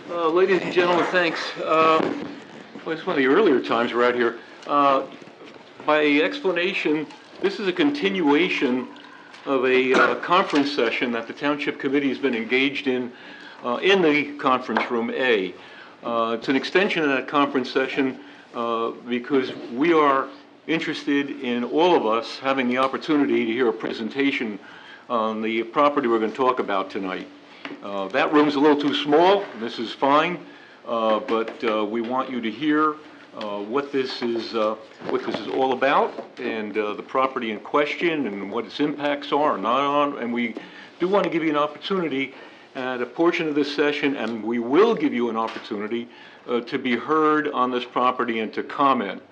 Ladies and gentlemen, thanks. Well, it's one of the earlier times we're out here. By explanation, this is a continuation of a conference session that the Township Committee has been engaged in the conference room A. It's an extension of that conference session because we are interested in all of us having the opportunity to hear a presentation on the property we're going to talk about tonight. That room's a little too small. This is fine, but we want you to hear what this is all about, and the property in question, and what its impacts are or not on. And we do want to give you an opportunity at a portion of this session, and we will give you an opportunity to be heard on this property and to comment.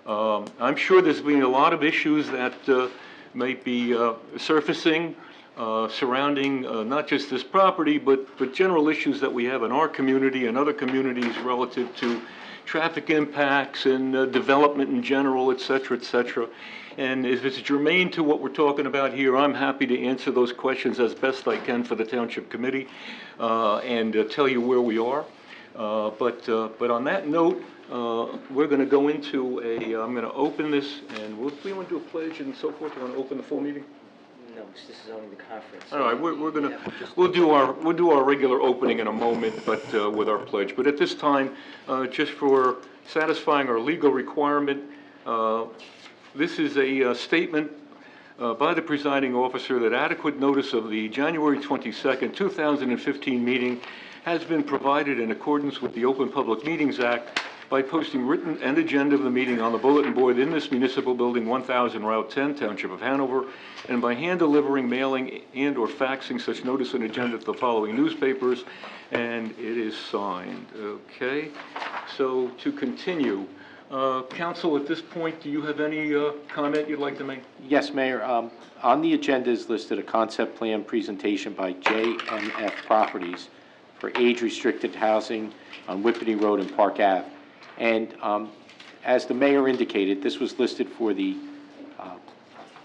I'm sure there's been a lot of issues that might be surfacing surrounding not just this property, but general issues that we have in our community and other communities relative to traffic impacts and development in general, et cetera, et cetera. And if it's germane to what we're talking about here, I'm happy to answer those questions as best I can for the Township Committee and tell you where we are. But on that note, we're going to go into I'm going to open this, and we want to do a pledge and so forth. You want to open the full meeting? No, this is only the conference. All right, we'll do our regular opening in a moment, but with our pledge. But at this time, just for satisfying our legal requirement, this is a statement by the presiding officer that adequate notice of the January 22nd, 2015 meeting has been provided in accordance with the Open Public Meetings Act by posting written and agenda of the meeting on the bulletin board in this municipal building, 1000 Route 10, Township of Hanover, and by hand delivering, mailing, and or faxing such notice and agenda to the following newspapers, and it is signed. Okay, so to continue, Council, at this point, do you have any comment you'd like to make? Yes, Mayor. On the agenda is listed a concept plan presentation by JMF Properties for age-restricted housing on Whippany Road and Park Ave. And as the mayor indicated, this was listed for the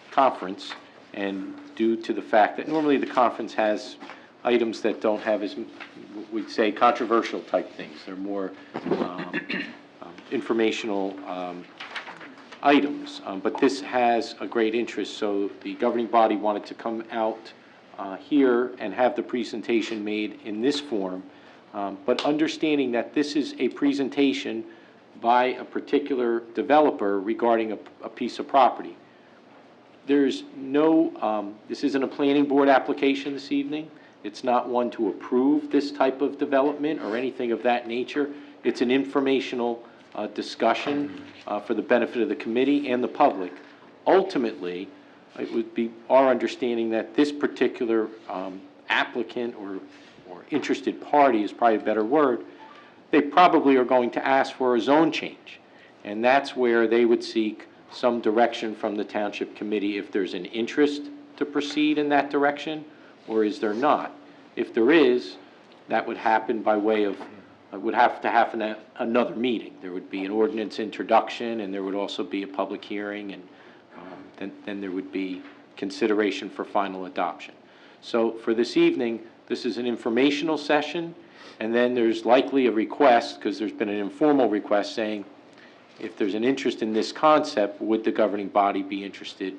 conference, and due to the fact that normally the conference has items that don't have, as we'd say, controversial type things. They're more informational items, but this has a great interest, so the governing body wanted to come out here and have the presentation made in this form, but understanding that this is a presentation by a particular developer regarding a piece of property. There's no, this isn't a planning board application this evening. It's not one to approve this type of development or anything of that nature. It's an informational discussion for the benefit of the committee and the public. Ultimately, it would be our understanding that this particular applicant or interested party is probably a better word, they probably are going to ask for a zone change. And that's where they would seek some direction from the Township Committee if there's an interest to proceed in that direction, or is there not. If there is, that would happen by way of, it would have to happen at another meeting. There would be an ordinance introduction, and there would also be a public hearing, and then there would be consideration for final adoption. So for this evening, this is an informational session, and then there's likely a request, because there's been an informal request saying, if there's an interest in this concept, would the governing body be interested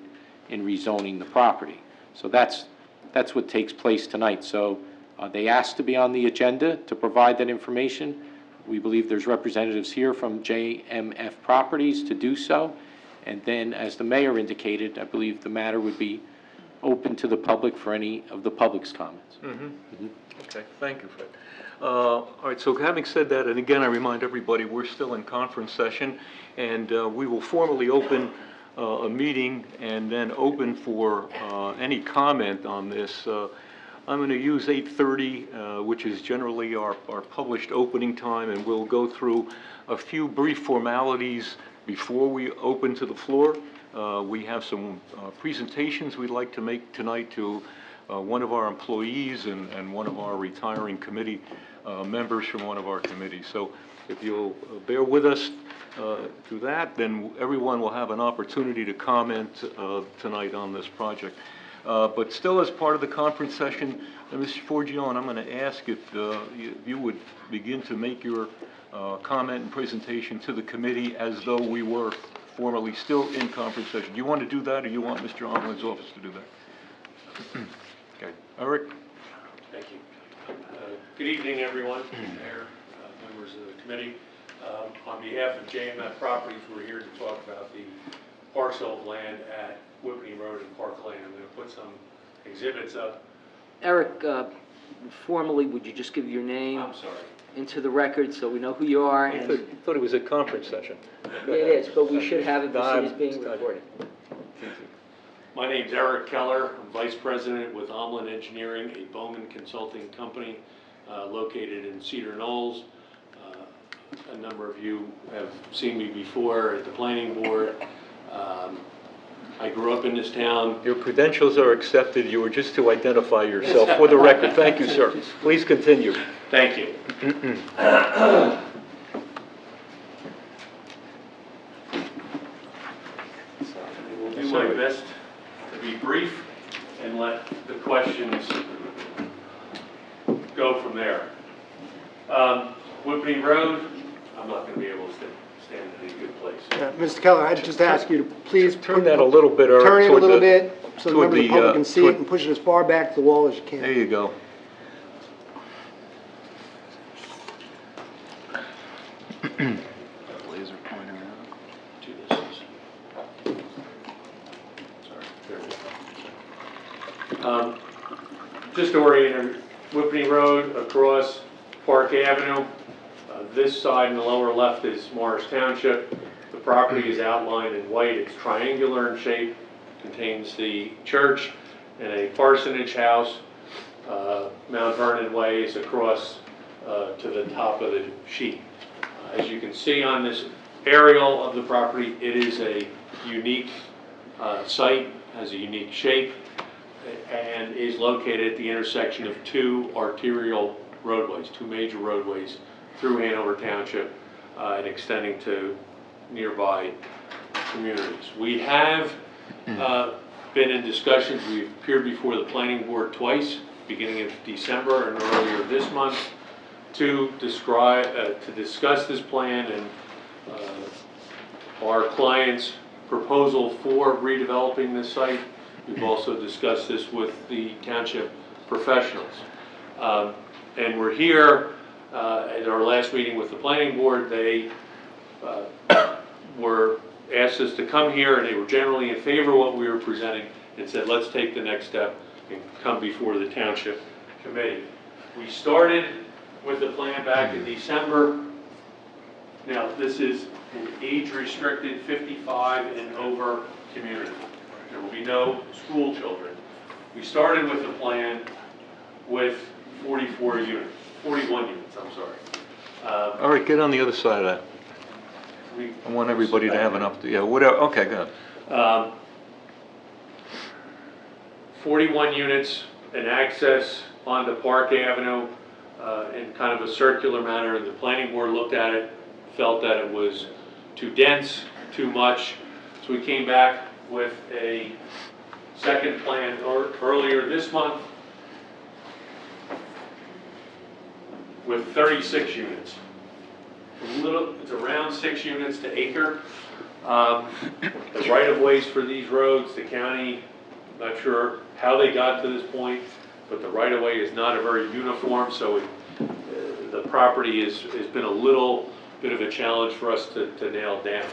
in rezoning the property? So that's what takes place tonight. So they asked to be on the agenda to provide that information. We believe there's representatives here from JMF Properties to do so. And then, as the mayor indicated, I believe the matter would be open to the public for any of the public's comments. Okay, thank you, Fred. All right, so having said that, and again, I remind everybody, we're still in conference session, and we will formally open a meeting and then open for any comment on this. I'm going to use 8:30, which is generally our published opening time, and we'll go through a few brief formalities before we open to the floor. We have some presentations we'd like to make tonight to one of our employees and one of our retiring committee members from one of our committees. So if you'll bear with us through that, then everyone will have an opportunity to comment tonight on this project. But still, as part of the conference session, Mr. Forgione, I'm going to ask if you would begin to make your comment and presentation to the committee as though we were formally still in conference session. Do you want to do that, or you want Mr. Omlin's office to do that? Okay. Eric? Thank you. Good evening, everyone, Mayor, members of the committee. On behalf of JMF Properties, we're here to talk about the parcel of land at Whitney Road and Park Lane. I'm going to put some exhibits up. Eric, formally, would you just give your name I'm sorry. into the record so we know who you are? I And thought it was a conference session. it is, but we should have it because it's being No, I'm- recorded. My name's Eric Keller. I'm Vice President with Omlin Engineering, a Bowman consulting company located in Cedar Knolls. A number of you have seen me before at the planning board. I grew up in this town. Your credentials are accepted. You were just to identify yourself for the record. Thank you, sir. Please continue. Thank you. I will do my best to be brief and let the questions go from there. Whitney Road, I'm not going to be able to stand in any good place. Mr. Keller, I'd just ask you to please Turn that a little bit, Eric. turn it a toward little the- bit so the toward members of the the, public can see toward- it, and push it as far back to the wall as you There can. you go. Laser pointer out. To this. Sorry, there we go. Just to orient, Whitney Road across Park Avenue. This side in the lower left is Morris Township. The property is outlined in white. It's triangular in shape, contains the church and a parsonage house. Mount Vernon Way is across to the top of the sheet. As you can see on this aerial of the property, it is a unique site, has a unique shape, and is located at the intersection of two arterial roadways, two major roadways through Hanover Township and extending to nearby communities. We have been in discussions. We've appeared before the planning board twice, beginning of December and earlier this month, to discuss this plan and our client's proposal for redeveloping this site. We've also discussed this with the township professionals. And we're here at our last meeting with the planning board. They were asked us to come here, and they were generally in favor of what we were presenting and said, let's take the next step and come before the township committee. We started with the plan back in December. Now, this is an age-restricted 55 and over community. There will be no school children. We started with the plan with 41 units, I'm sorry. All right, get on the other side of that. I want everybody to have enough, yeah, whatever, okay, go ahead. 41 units and access onto Park Avenue in kind of a circular manner. The planning board looked at it, felt that it was too dense, too much. So we came back with a second plan earlier this month with 36 units. It's around 6 units to acre. The right-of-ways for these roads, the county, not sure how they got to this point, but the right-of-way is not a very uniform, so the property has been a little bit of a challenge for us to nail down.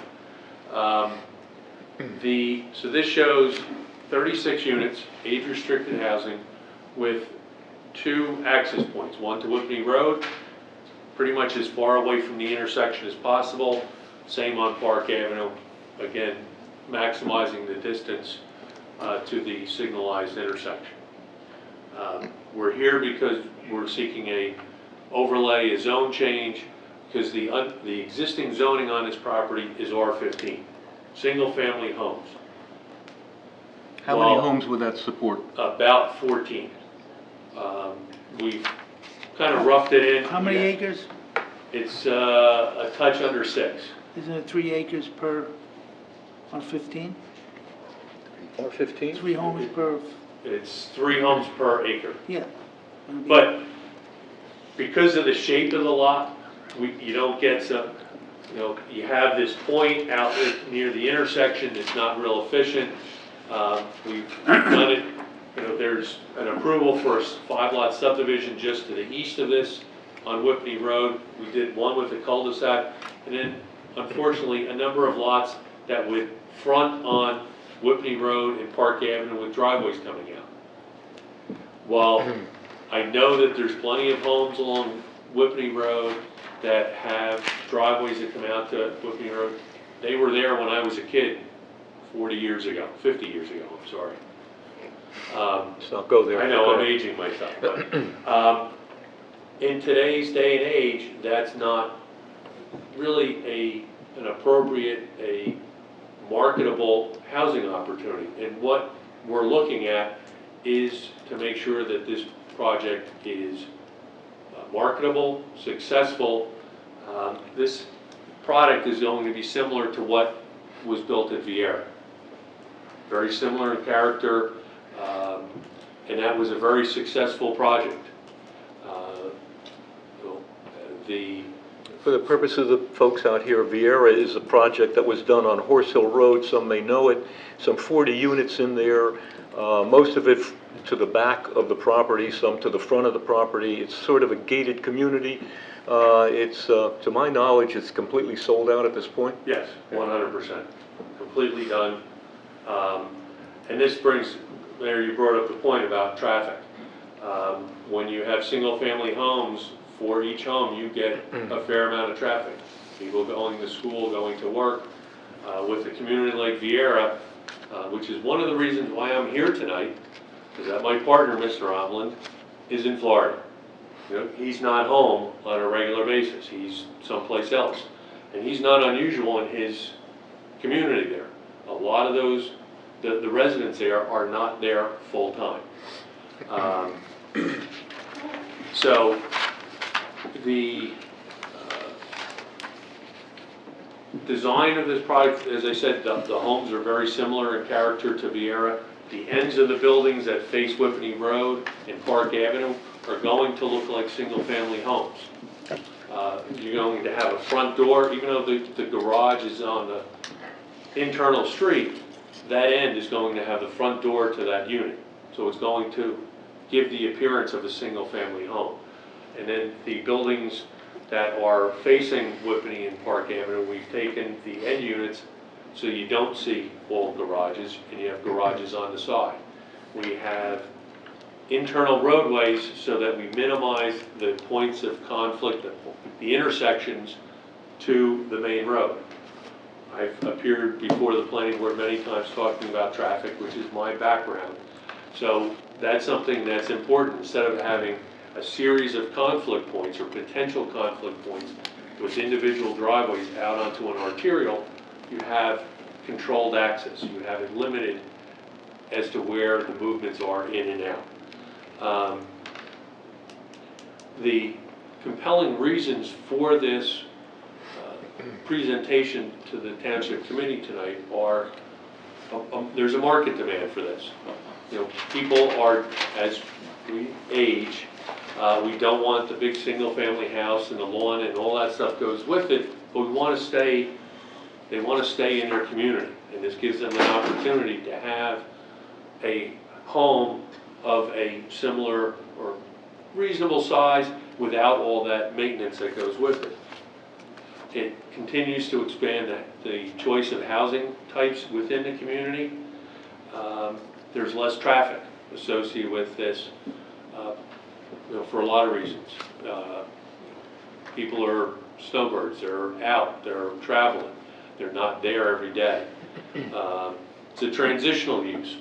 So this shows 36 units, age-restricted housing, with 2 access points, one to Whitney Road, pretty much as far away from the intersection as possible. Same on Park Avenue, again, maximizing the distance to the signalized intersection. We're here because we're seeking a overlay, a zone change, because the existing zoning on this property is R15, single-family homes. How many homes would that support? About 14. We've kind of roughed it in. How many acres? It's a touch under 6. Isn't it 3 acres per, on 15? Or 15? 3 homes per It's 3 homes per acre. Yeah. But because of the shape of the lot, you don't get some, you have this point out near the intersection that's not real efficient. We've done it, there's an approval for a 5-lot subdivision just to the east of this on Whitney Road. We did one with the cul-de-sac, and then unfortunately, a number of lots that would front on Whitney Road and Park Avenue with driveways coming out. While I know that there's plenty of homes along Whitney Road that have driveways that come out to Whitney Road, they were there when I was a kid 40 years ago, 50 years ago, I'm sorry. Let's not go there. I know, I'm aging myself, but in today's day and age, that's not really an appropriate, a marketable housing opportunity. And what we're looking at is to make sure that this project is marketable, successful. This product is going to be similar to what was built at Vieira. Very similar in character, and that was a very successful project. For the purpose of the folks out here, Vieira is a project that was done on Horse Hill Road. Some may know it. Some 40 units in there, most of it to the back of the property, some to the front of the property. It's sort of a gated community. To my knowledge, it's completely sold out at this point. Yes, 100%, completely done. And this brings, Mayor, you brought up the point about traffic. When you have single-family homes, for each home, you get a fair amount of traffic. People going to school, going to work. With a community like Vieira, which is one of the reasons why I'm here tonight, is that my partner, Mr. Omland, is in Florida. He's not home on a regular basis. He's someplace else. And he's not unusual in his community there. A lot of those, the residents there are not there full-time. So the design of this project, as I said, the homes are very similar in character to Vieira. The ends of the buildings that face Whitney Road and Park Avenue are going to look like single-family homes. You're going to have a front door, even though the garage is on the internal street, that end is going to have the front door to that unit. So it's going to give the appearance of a single-family home. And then the buildings that are facing Whitney and Park Avenue, we've taken the end units so you don't see all garages, and you have garages on the side. We have internal roadways so that we minimize the points of conflict, the intersections to the main road. I've appeared before the planning board many times talking about traffic, which is my background. So that's something that's important. Instead of having a series of conflict points or potential conflict points with individual driveways out onto an arterial, you have controlled access. You have it limited as to where the movements are in and out. The compelling reasons for this presentation to the Township Committee tonight are, there's a market demand for this. People are, as we age, we don't want the big single-family house and the lawn and all that stuff goes with it, but we want to stay, they want to stay in their community. And this gives them an opportunity to have a home of a similar or reasonable size without all that maintenance that goes with it. It continues to expand the choice of housing types within the community. There's less traffic associated with this for a lot of reasons. People are snowbirds, they're out, they're traveling, they're not there every day. It's a transitional use.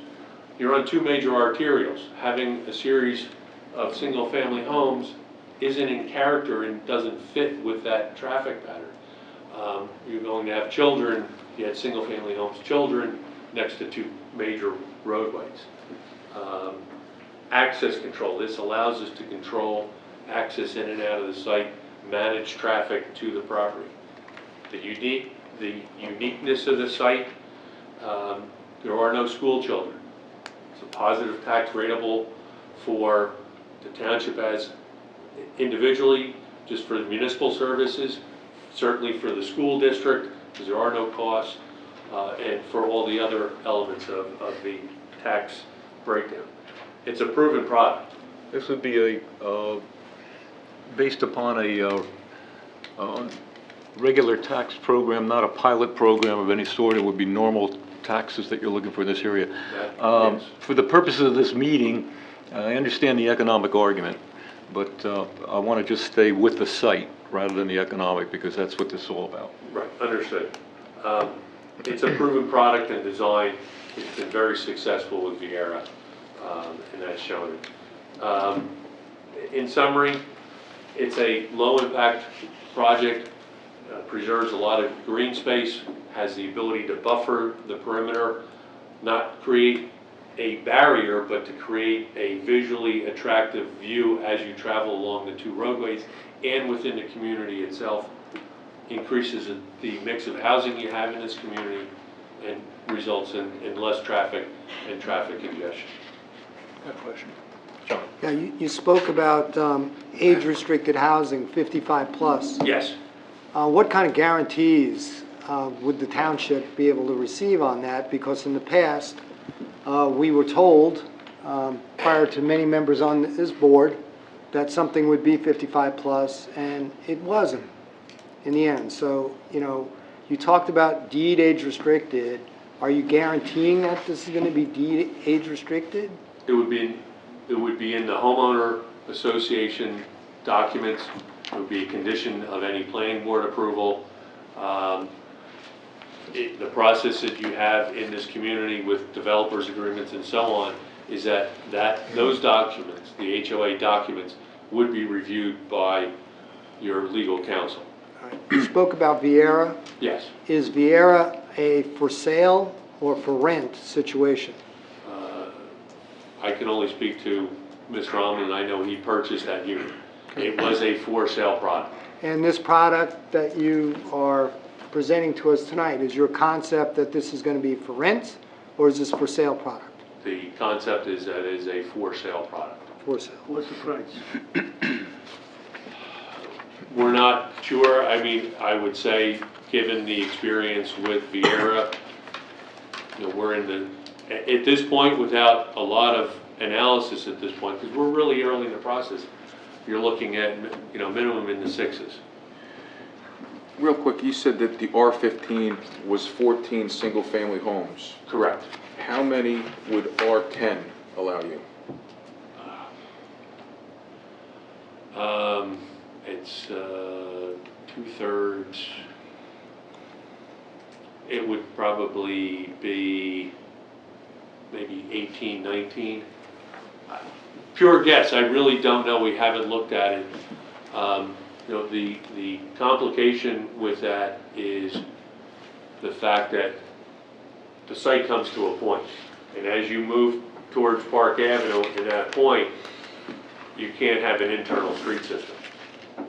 You're on two major arterials. Having a series of single-family homes isn't in character and doesn't fit with that traffic pattern. You're going to have children, you had single-family homes, children next to two major roadways. Access control. This allows us to control access in and out of the site, manage traffic to the property. The uniqueness of the site, there are no school children. It's a positive tax rateable for the township as individually, just for the municipal services, certainly for the school district, because there are no costs, and for all the other elements of the tax breakdown. It's a proven product. This would be based upon a regular tax program, not a pilot program of any sort. It would be normal taxes that you're looking for in this area. Yes. For the purposes of this meeting, I understand the economic argument, but I want to just stay with the site rather than the economic, because that's what this is all about. Right, understood. It's a proven product and design. It's been very successful with Viera, and that's shown. In summary, it's a low-impact project, preserves a lot of green space, has the ability to buffer the perimeter, not create a barrier, but to create a visually attractive view as you travel along the two roadways and within the community itself. Increases the mix of housing you have in this community and results in less traffic and traffic congestion. Got a question? Yeah, you spoke about age-restricted housing, 55 plus. Yes. What kind of guarantees would the township be able to receive on that? Because in the past, we were told, prior to many members on this board, that something would be 55 plus, and it wasn't in the end. So, you know, you talked about deed age restricted. Are you guaranteeing that this is going to be deed age restricted? It would be in the homeowner association documents. It would be a condition of any planning board approval. The process that you have in this community with developers agreements and so on is that those documents, the HOA documents, would be reviewed by your legal counsel. All right. You spoke about Viera. Yes. Is Viera a for sale or for rent situation? I can only speak to Mr. Alman. I know he purchased that unit. It was a for sale product. And this product that you are presenting to us tonight, is your concept that this is going to be for rent, or is this for sale product? The concept is that it is a for sale product. For sale. What's the price? We're not sure. I mean, I would say, given the experience with Viera, you know, we're in at this point, without a lot of analysis at this point, because we're really early in the process, you're looking at, you know, minimum in the sixes. Real quick, you said that the R15 was 14 single-family homes. Correct. How many would R10 allow you? It's 2/3. It would probably be maybe 18, 19. Pure guess, I really don't know, we haven't looked at it. You know, the complication with that is the fact that the site comes to a point, and as you move towards Park Avenue at that point, you can't have an internal street system.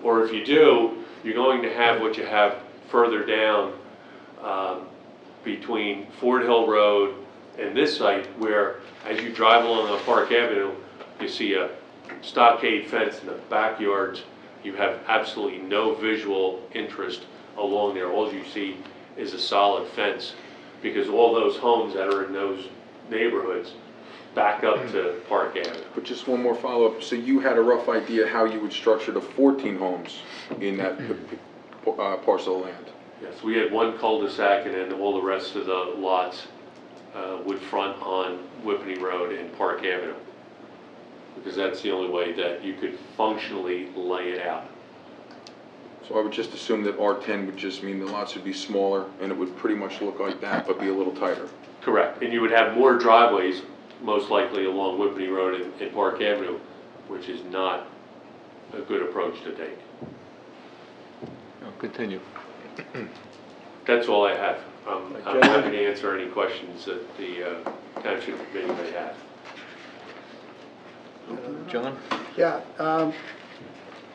Or if you do, you're going to have what you have further down between Ford Hill Road and this site, where as you drive along on Park Avenue, you see a stockade fence in the backyards. You have absolutely no visual interest along there. All you see is a solid fence, because all those homes that are in those neighborhoods back up to Park Avenue. But just one more follow-up. So you had a rough idea how you would structure the 14 homes in that parcel of land? Yes, we had one cul-de-sac, and then all the rest of the lots would front on Whippany Road and Park Avenue, because that's the only way that you could functionally lay it out. So I would just assume that R10 would just mean the lots would be smaller, and it would pretty much look like that, but be a little tighter. Correct, and you would have more driveways, most likely along Whippany Road and Park Avenue, which is not a good approach to take. Continue. That's all I have. I'm happy to answer any questions that the Township Committee may have. John? Yeah.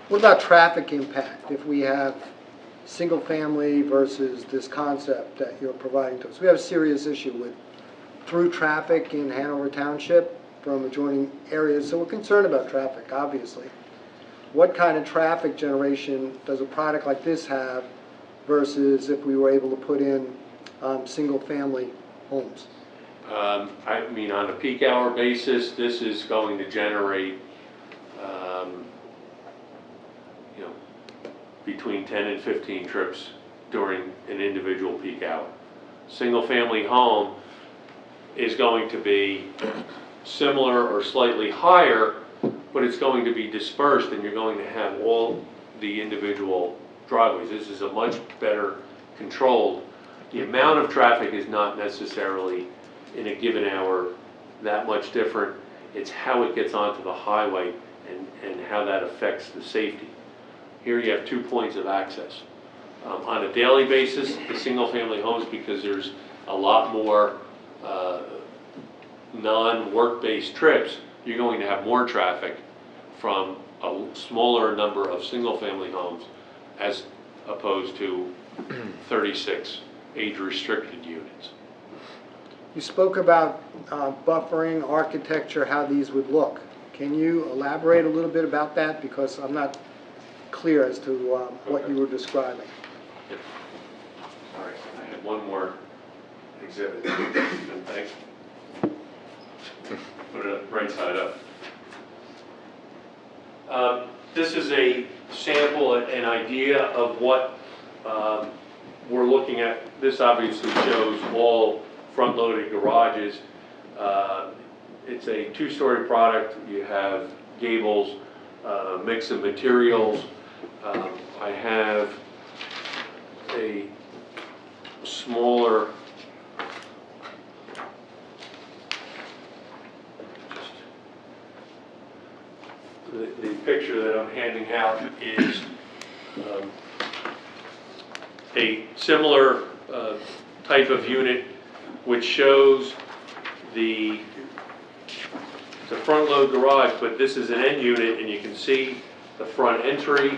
What about traffic impact if we have single family versus this concept that you're providing to us? We have a serious issue with through traffic in Hanover Township from adjoining areas, so we're concerned about traffic, obviously. What kind of traffic generation does a product like this have versus if we were able to put in single-family homes? I mean, on a peak hour basis, this is going to generate, you know, between 10 and 15 trips during an individual peak hour. Single-family home is going to be similar or slightly higher, but it's going to be dispersed and you're going to have all the individual driveways. This is a much better controlled. The amount of traffic is not necessarily in a given hour that much different. It's how it gets onto the highway and how that affects the safety. Here you have 2 points of access. On a daily basis, the single-family homes, because there's a lot more non-work-based trips, you're going to have more traffic from a smaller number of single-family homes as opposed to 36 age-restricted units. You spoke about buffering, architecture, how these would look. Can you elaborate a little bit about that? Because I'm not clear as to what you were describing. Yep. All right, I had one more exhibit. Thanks. Put it right side up. This is a sample, an idea of what we're looking at. This obviously shows all front-loaded garages. It's a 2-story product. You have gables, mix of materials. I have a smaller, the picture that I'm handing out is a similar type of unit which shows the front load garage, but this is an end unit and you can see the front entry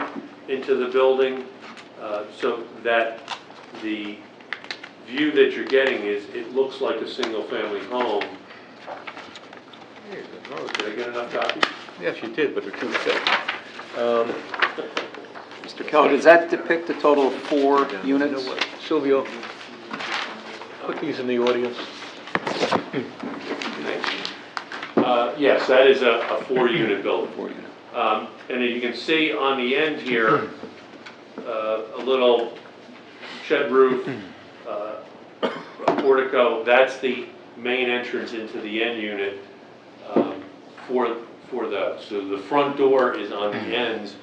into the building, so that the view that you're getting is, it looks like a single-family home. Did I get enough copies? Yes, you did, but they're too thick. Mr. Keller, does that depict a total of 4 You know units? what, Silvio, put these in the audience. Yes, that is a 4-unit building. 4 units. And as you can see on the end here, a little shed roof, a portico. That's the main entrance into the end unit for the. So the front door is on the ends,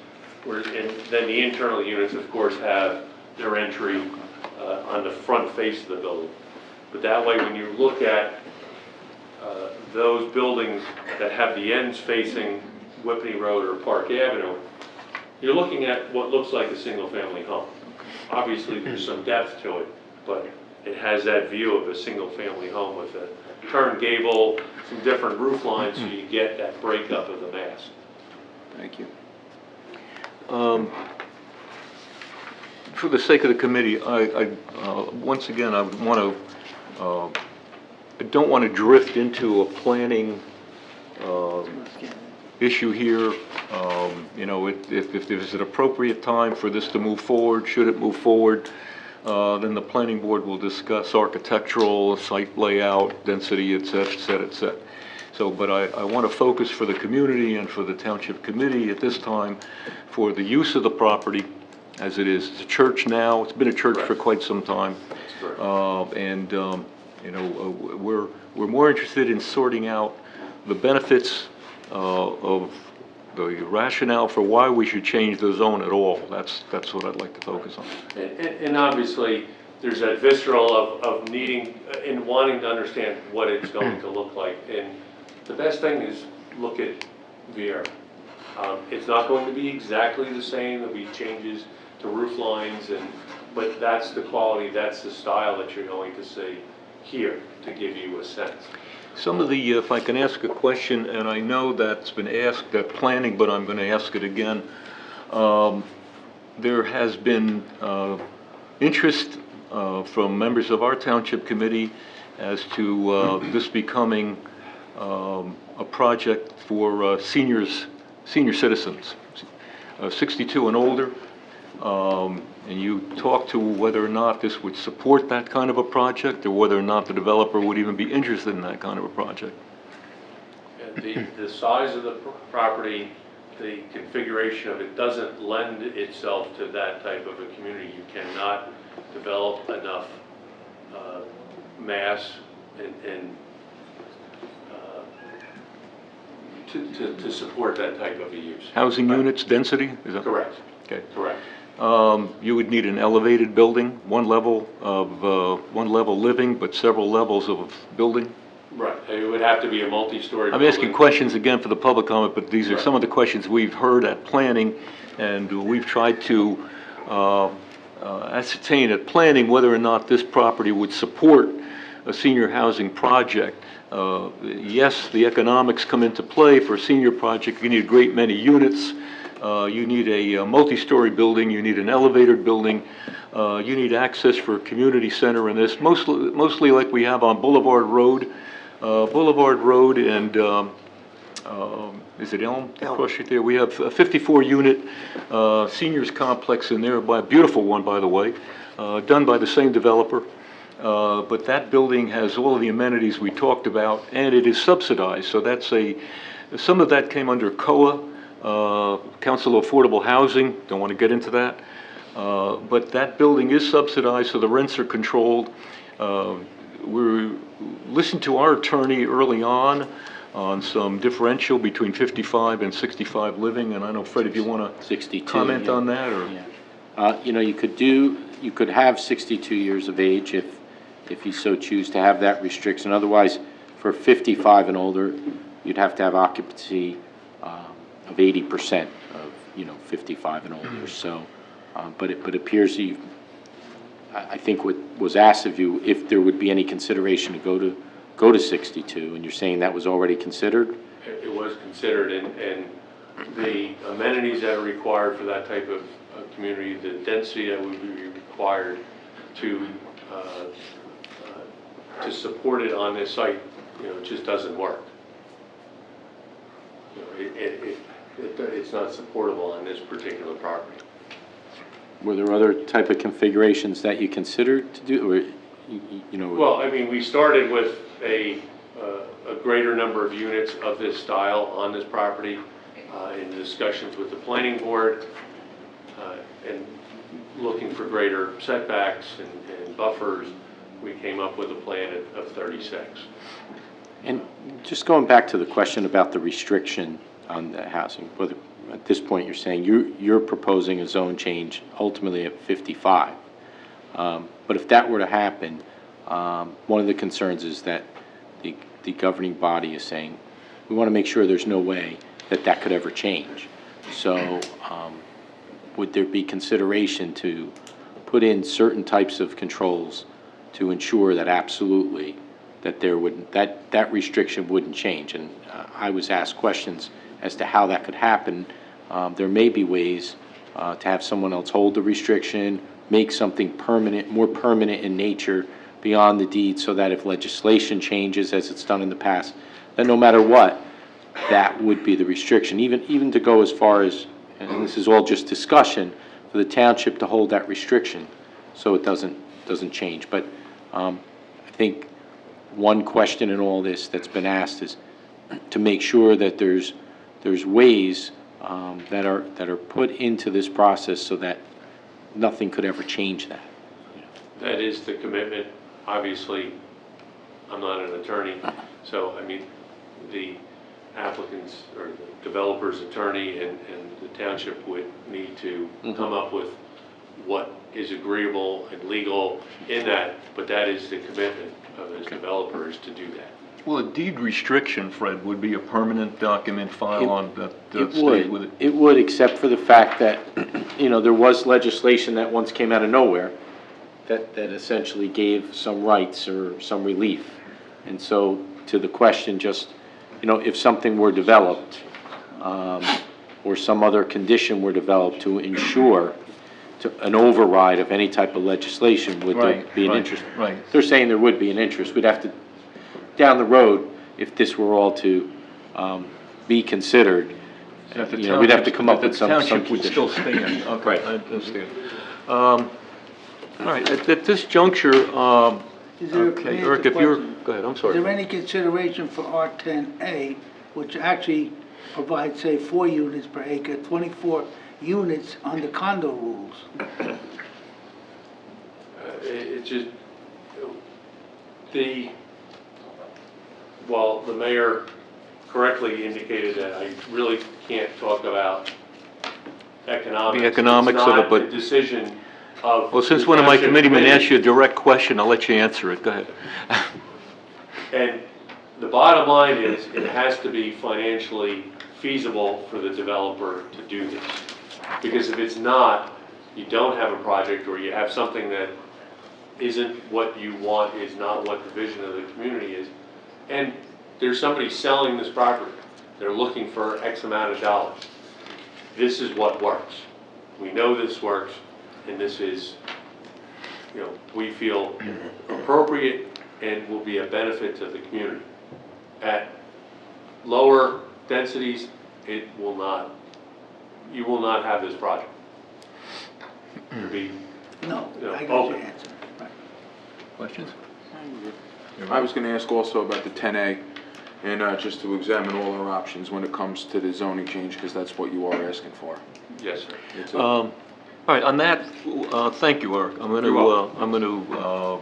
and then the internal units, of course, have their entry on the front face of the building. But that way, when you look at those buildings that have the ends facing Whippany Road or Park Avenue, you're looking at what looks like a single-family home. Obviously, there's some depth to it, but it has that view of a single-family home with a turned gable, some different roof lines, so you get that breakup of the mass. Thank you. For the sake of the committee, once again, I don't want to drift into a planning issue here. You know, if there's an appropriate time for this to move forward, should it move forward, then the planning board will discuss architectural, site layout, density, et cetera, et cetera, et cetera. So, but I want to focus for the community and for the township committee at this time for the use of the property as it is. It's a church now. It's been a church for quite some time. You know, we're more interested in sorting out the benefits of the rationale for why we should change the zone at all. That's what I'd like to focus on. And obviously, there's that visceral of needing and wanting to understand what it's going to look like. And the best thing is look at Vieira. It's not going to be exactly the same. There'll be changes to roof lines, but that's the quality, that's the style that you're going to see here to give you a sense. Some of the, if I can ask a question, and I know that's been asked at planning, but I'm going to ask it again. There has been interest from members of our township committee as to this becoming a project for senior citizens, 62 and older. And you talked to whether or not this would support that kind of a project, or whether or not the developer would even be interested in that kind of a project. The size of the property, the configuration of it doesn't lend itself to that type of a community. You cannot develop enough mass and to support that type of a use. Housing units, density, is that? Correct. Okay. Correct. You would need an elevated building, one level living, but several levels of building. Right. It would have to be a multi-story I'm building. asking questions again for the public comment, but these are some of the questions we've heard at planning, and we've tried to ascertain at planning whether or not this property would support a senior housing project. Yes, the economics come into play for a senior project. You need a great many units. You need a multi-story building. You need an elevated building. You need access for a community center in this, mostly like we have on Boulevard Road. And is it Elm? Across right there. We have a 54-unit seniors complex in there, by a beautiful one, by the way, done by the same developer. But that building has all of the amenities we talked about, and it is subsidized. So some of that came under COA, Council of Affordable Housing. Don't want to get into that. But that building is subsidized, so the rents are controlled. We listened to our attorney early on some differential between 55 and 65 living, and I know, Fred, if you want to 62, comment on that, or? Yeah. You could have 62 years of age if you so choose to have that restriction. Otherwise, for 55 and older, you'd have to have occupancy of 80% of 55 and older. So, but it appears I think what was asked of you, if there would be any consideration to go to 62, and you're saying that was already considered? It was considered, and the amenities that are required for that type of community, the density that would be required to support it on this site, it just doesn't work. It's not supportable on this particular property. Were there other type of configurations that you considered to do, or, Well, I mean, we started with a greater number of units of this style on this property in discussions with the planning board and looking for greater setbacks and buffers. We came up with a plan of 36. And just going back to the question about the restriction on the housing, whether at this point you're saying you're proposing a zone change ultimately at 55. But if that were to happen, one of the concerns is that the governing body is saying, we want to make sure there's no way that could ever change. So would there be consideration to put in certain types of controls to ensure that absolutely that restriction wouldn't change? And I was asked questions as to how that could happen. There may be ways to have someone else hold the restriction, make something permanent, more permanent in nature beyond the deed, so that if legislation changes as it's done in the past, then no matter what, that would be the restriction. Even to go as far as, and this is all just discussion, for the township to hold that restriction so it doesn't change. But I think one question in all this that's been asked is to make sure that there's ways that are put into this process so that nothing could ever change that. That is the commitment. Obviously, I'm not an attorney, so I mean, the applicants or the developer's attorney and the township would need to come up with what is agreeable and legal in that, but that is the commitment of the developers to do that. Well, a deed restriction, Fred, would be a permanent document file on that stayed with it. It would, except for the fact that, there was legislation that once came out of nowhere that essentially gave some rights or some relief. And so to the question, just, if something were developed or some other condition were developed to ensure an override of any type of legislation, would there Right, be an right, interest? right. They're saying there would be an interest. We'd have to, down the road, if this were all to be considered, That the you know, we'd have to township- come up that with some The township would conditions. still stand. Okay, Right. I understand. All right, at this juncture, Is there, okay, may I Eric, ask a if you're, question? go ahead, I'm Is sorry. there any consideration for R10A, which actually provides, say, 4 units per acre, 24 units under condo rules? It just, while the mayor correctly indicated that I really can't talk about economics. The economics of it, but- It's not a decision of. Well, since the one of my township committeemen committee. asked you a direct question, I'll let you answer it. Go ahead. And the bottom line is, it has to be financially feasible for the developer to do this. Because if it's not, you don't have a project, or you have something that isn't what you want, is not what the vision of the community is. And there's somebody selling this property. They're looking for X amount of dollars. This is what works. We know this works, and this is, you know, we feel appropriate and will be a benefit to the community. At lower densities, it will not, you will not have this project. It'll be, No, Yeah, I got your open. answer. Right. Questions? I was gonna ask also about the 10A, and just to examine all our options when it comes to the zoning change, because that's what you are asking for. yes, sir. It's a- All right, on that, thank you, Eric. I'm You're welcome. going to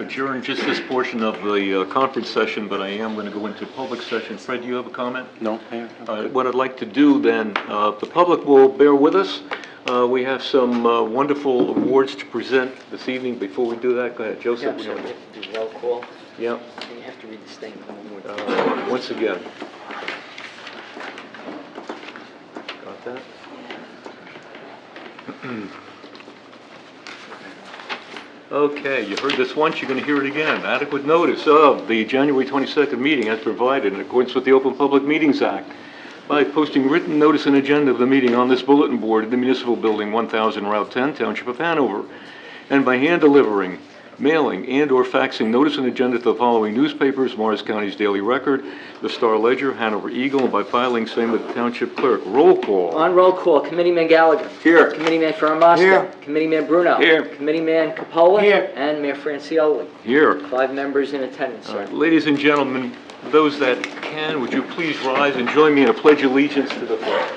adjourn just this portion of the conference session, but I am going to go into public session. Fred, do you have a comment? No, Mayor? What I'd like to do then, the public will bear with us. We have some wonderful awards to present this evening. Before we do that, go ahead, Yeah, Joseph. I'm sorry, do roll call. Yeah, You have to read the statement one more time. once again. Got that? Okay, you heard this once, you're going to hear it again. Adequate notice of the January 22nd meeting as provided in accordance with the Open Public Meetings Act by posting written notice and agenda of the meeting on this bulletin board in the Municipal Building, 1000 Route 10, Township of Hanover, and by hand delivering, mailing, and/or faxing notice and agenda to the following newspapers: Morris County's Daily Record, the Star Ledger, Hanover Eagle, and by filing same with the Township Clerk. Roll call. On roll call, Committeeman Gallagher. Here. Committeeman Farnboston. Here. Committeeman Bruno. Here. Committeeman Capola. Here. And Mayor Francioli. Here. 5 members in attendance, All sir. right, ladies and gentlemen, those that can, would you please rise and join me in a pledge of allegiance to the flag?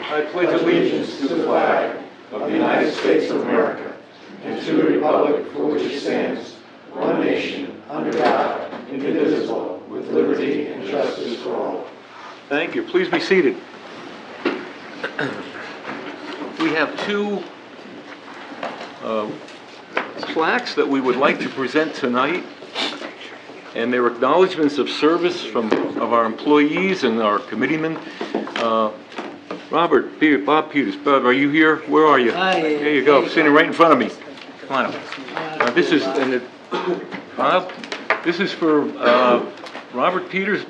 I pledge allegiance to the flag of the United States of America and to the republic for which it stands, one nation, under God, indivisible, with liberty and justice for all. Thank you. Please be seated. We have 2 plaques that we would like to present tonight, and they're acknowledgements of service of our employees and our committeemen. Bob Peters, Bob, are you here? Where are you? Hi. There you go, sitting right in front of me. Come on up. This is, Bob, this is for Robert Peters.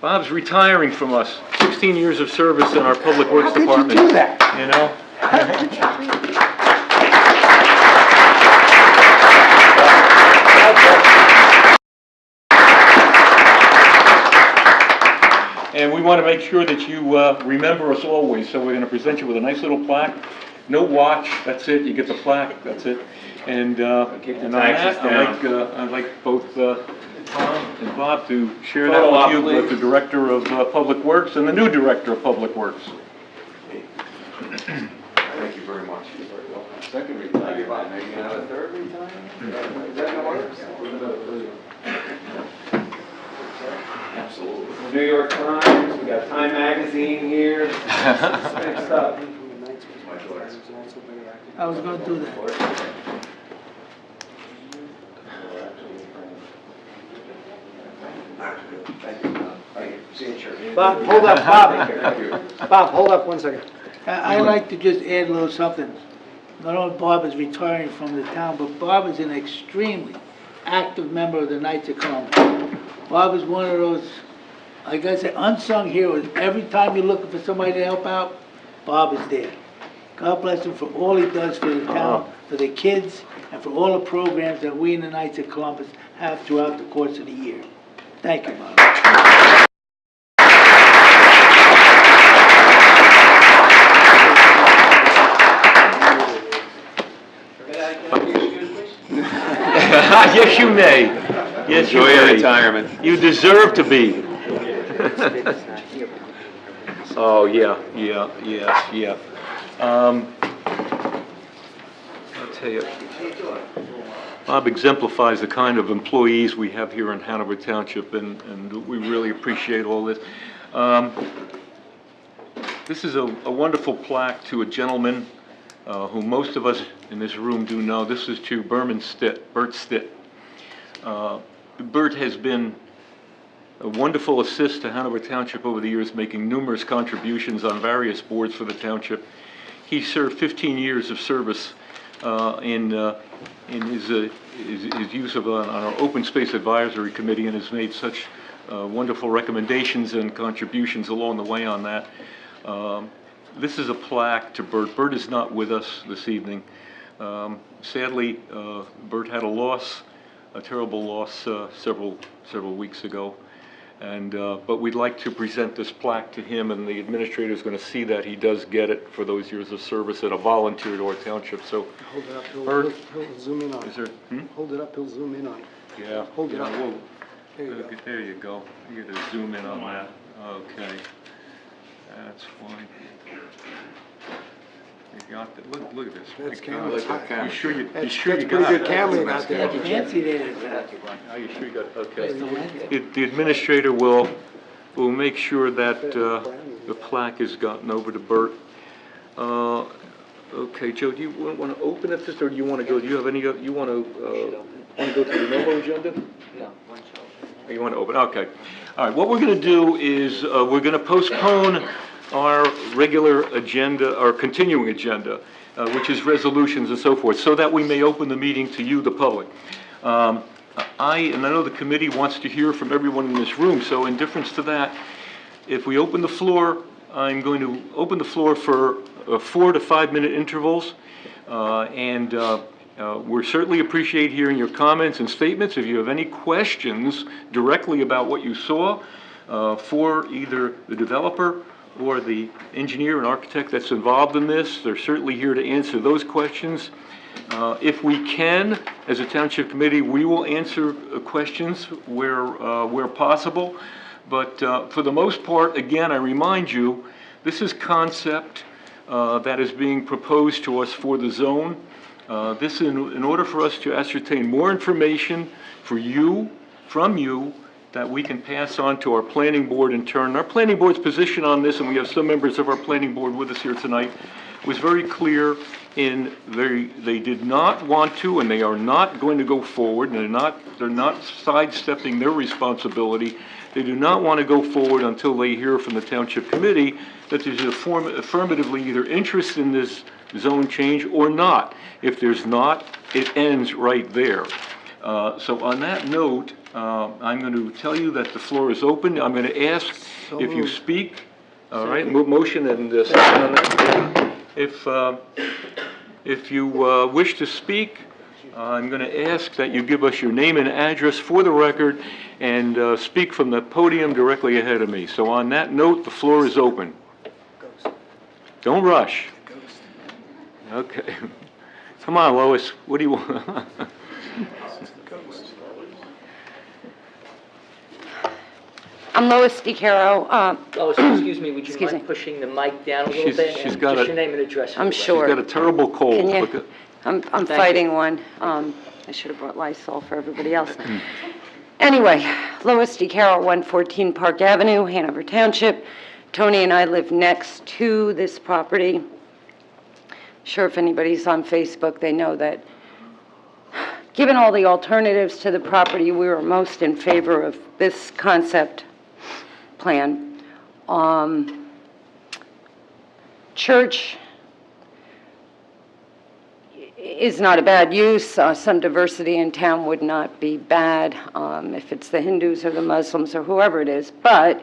Bob's retiring from us. 16 years of service in our Public Works Department. How could you do that? You know? And we want to make sure that you remember us always, so we're going to present you with a nice little plaque. No watch, that's it, you get the plaque, that's it. And on that, I'd like both Tom and Bob to share that with you, with the Director of Public Works and the new Director of Public Works. Thank you very much. Second retirement, maybe another third retirement? Is that how it works? Absolutely. New York Times, we got Time Magazine here. Next up. I was gonna do that. Bob, hold up, Bob. Bob, hold up 1 second. I'd like to just add a little something. Not only Bob is retiring from the town, but Bob is an extremely active member of the Knights of Columbus. Bob is one of those, like I said, unsung heroes. Every time you're looking for somebody to help out, Bob is there. God bless him for all he does for the town, for the kids, and for all the programs that we in the Knights of Columbus have throughout the course of the year. Thank you, Bob. Yes, you may. Yes, you Enjoy your may. retirement. You deserve to be. Oh, yeah, yeah. I'll tell you, Bob exemplifies the kind of employees we have here in Hanover Township, and we really appreciate all this. This is a wonderful plaque to a gentleman who most of us in this room do know. This is to Bert Stitt. Bert has been a wonderful assist to Hanover Township over the years, making numerous contributions on various boards for the township. He served 15 years of service in his use of on our Open Space Advisory Committee, and has made such wonderful recommendations and contributions along the way on that. This is a plaque to Bert. Bert is not with us this evening. Sadly, Bert had a terrible loss several weeks ago. And, but we'd like to present this plaque to him, and the administrator is going to see that he does get it for those years of service and a volunteer to our township. So, Hold it up, Bert, he'll zoom in on is it. there? Hold it up, he'll zoom in on it. Yeah. Hold it up. Whoa. There you go. There you go. You got to zoom in on that. Okay. That's fine. You got that. Look at this. That's My camera. God. It's high. You sure you That's got pretty it? good camera you got there. Nancy did it. Are you sure you got it? Okay. The administrator will make sure that the plaque is gotten over to Bert. Okay, Joe, do you want to open it, or do you want to go? Do you have any? You want to go to the normal agenda? No. Or you want to open? Okay. All right. What we're going to do is we're going to postpone our regular agenda, our continuing agenda, which is resolutions and so forth, so that we may open the meeting to you, the public. I know the committee wants to hear from everyone in this room, so in deference to that, if we open the floor, I'm going to open the floor for 4 to 5 minute intervals, and we certainly appreciate hearing your comments and statements. If you have any questions directly about what you saw for either the developer or the engineer and architect that's involved in this, they're certainly here to answer those questions. If we can, as a township committee, we will answer questions where possible. But for the most part, again, I remind you, this is concept that is being proposed to us for the zone. This, in order for us to ascertain more information from you, that we can pass on to our planning board in turn. Our planning board's position on this, and we have some members of our planning board with us here tonight, was very clear in they did not want to, and they are not going to go forward, and they're not sidestepping their responsibility. They do not want to go forward until they hear from the township committee that there's affirmatively either interest in this zone change or not. If there's not, it ends right there. So on that note, I'm going to tell you that the floor is open. I'm going to ask if you speak. All right, motion and second on that. If you wish to speak, I'm going to ask that you give us your name and address for the record and speak from the podium directly ahead of me. So on that note, the floor is open. Don't rush. Okay. Come on, Lois. What do you want? I'm Lois DiCaro. Lois, excuse me, would you Excuse mind me. pushing the mic down a little bit? she's And got just a- your name and address. for I'm the record. sure. She's got a terrible cold. Can you? Look at- I'm fighting one. I should have brought Lysol for everybody else. Anyway, Lois DiCaro, 114 Park Avenue, Hanover Township. Tony and I live next to this property. Sure, if anybody's on Facebook, they know that given all the alternatives to the property, we were most in favor of this concept plan. Church is not a bad use. Some diversity in town would not be bad if it's the Hindus or the Muslims or whoever it is, but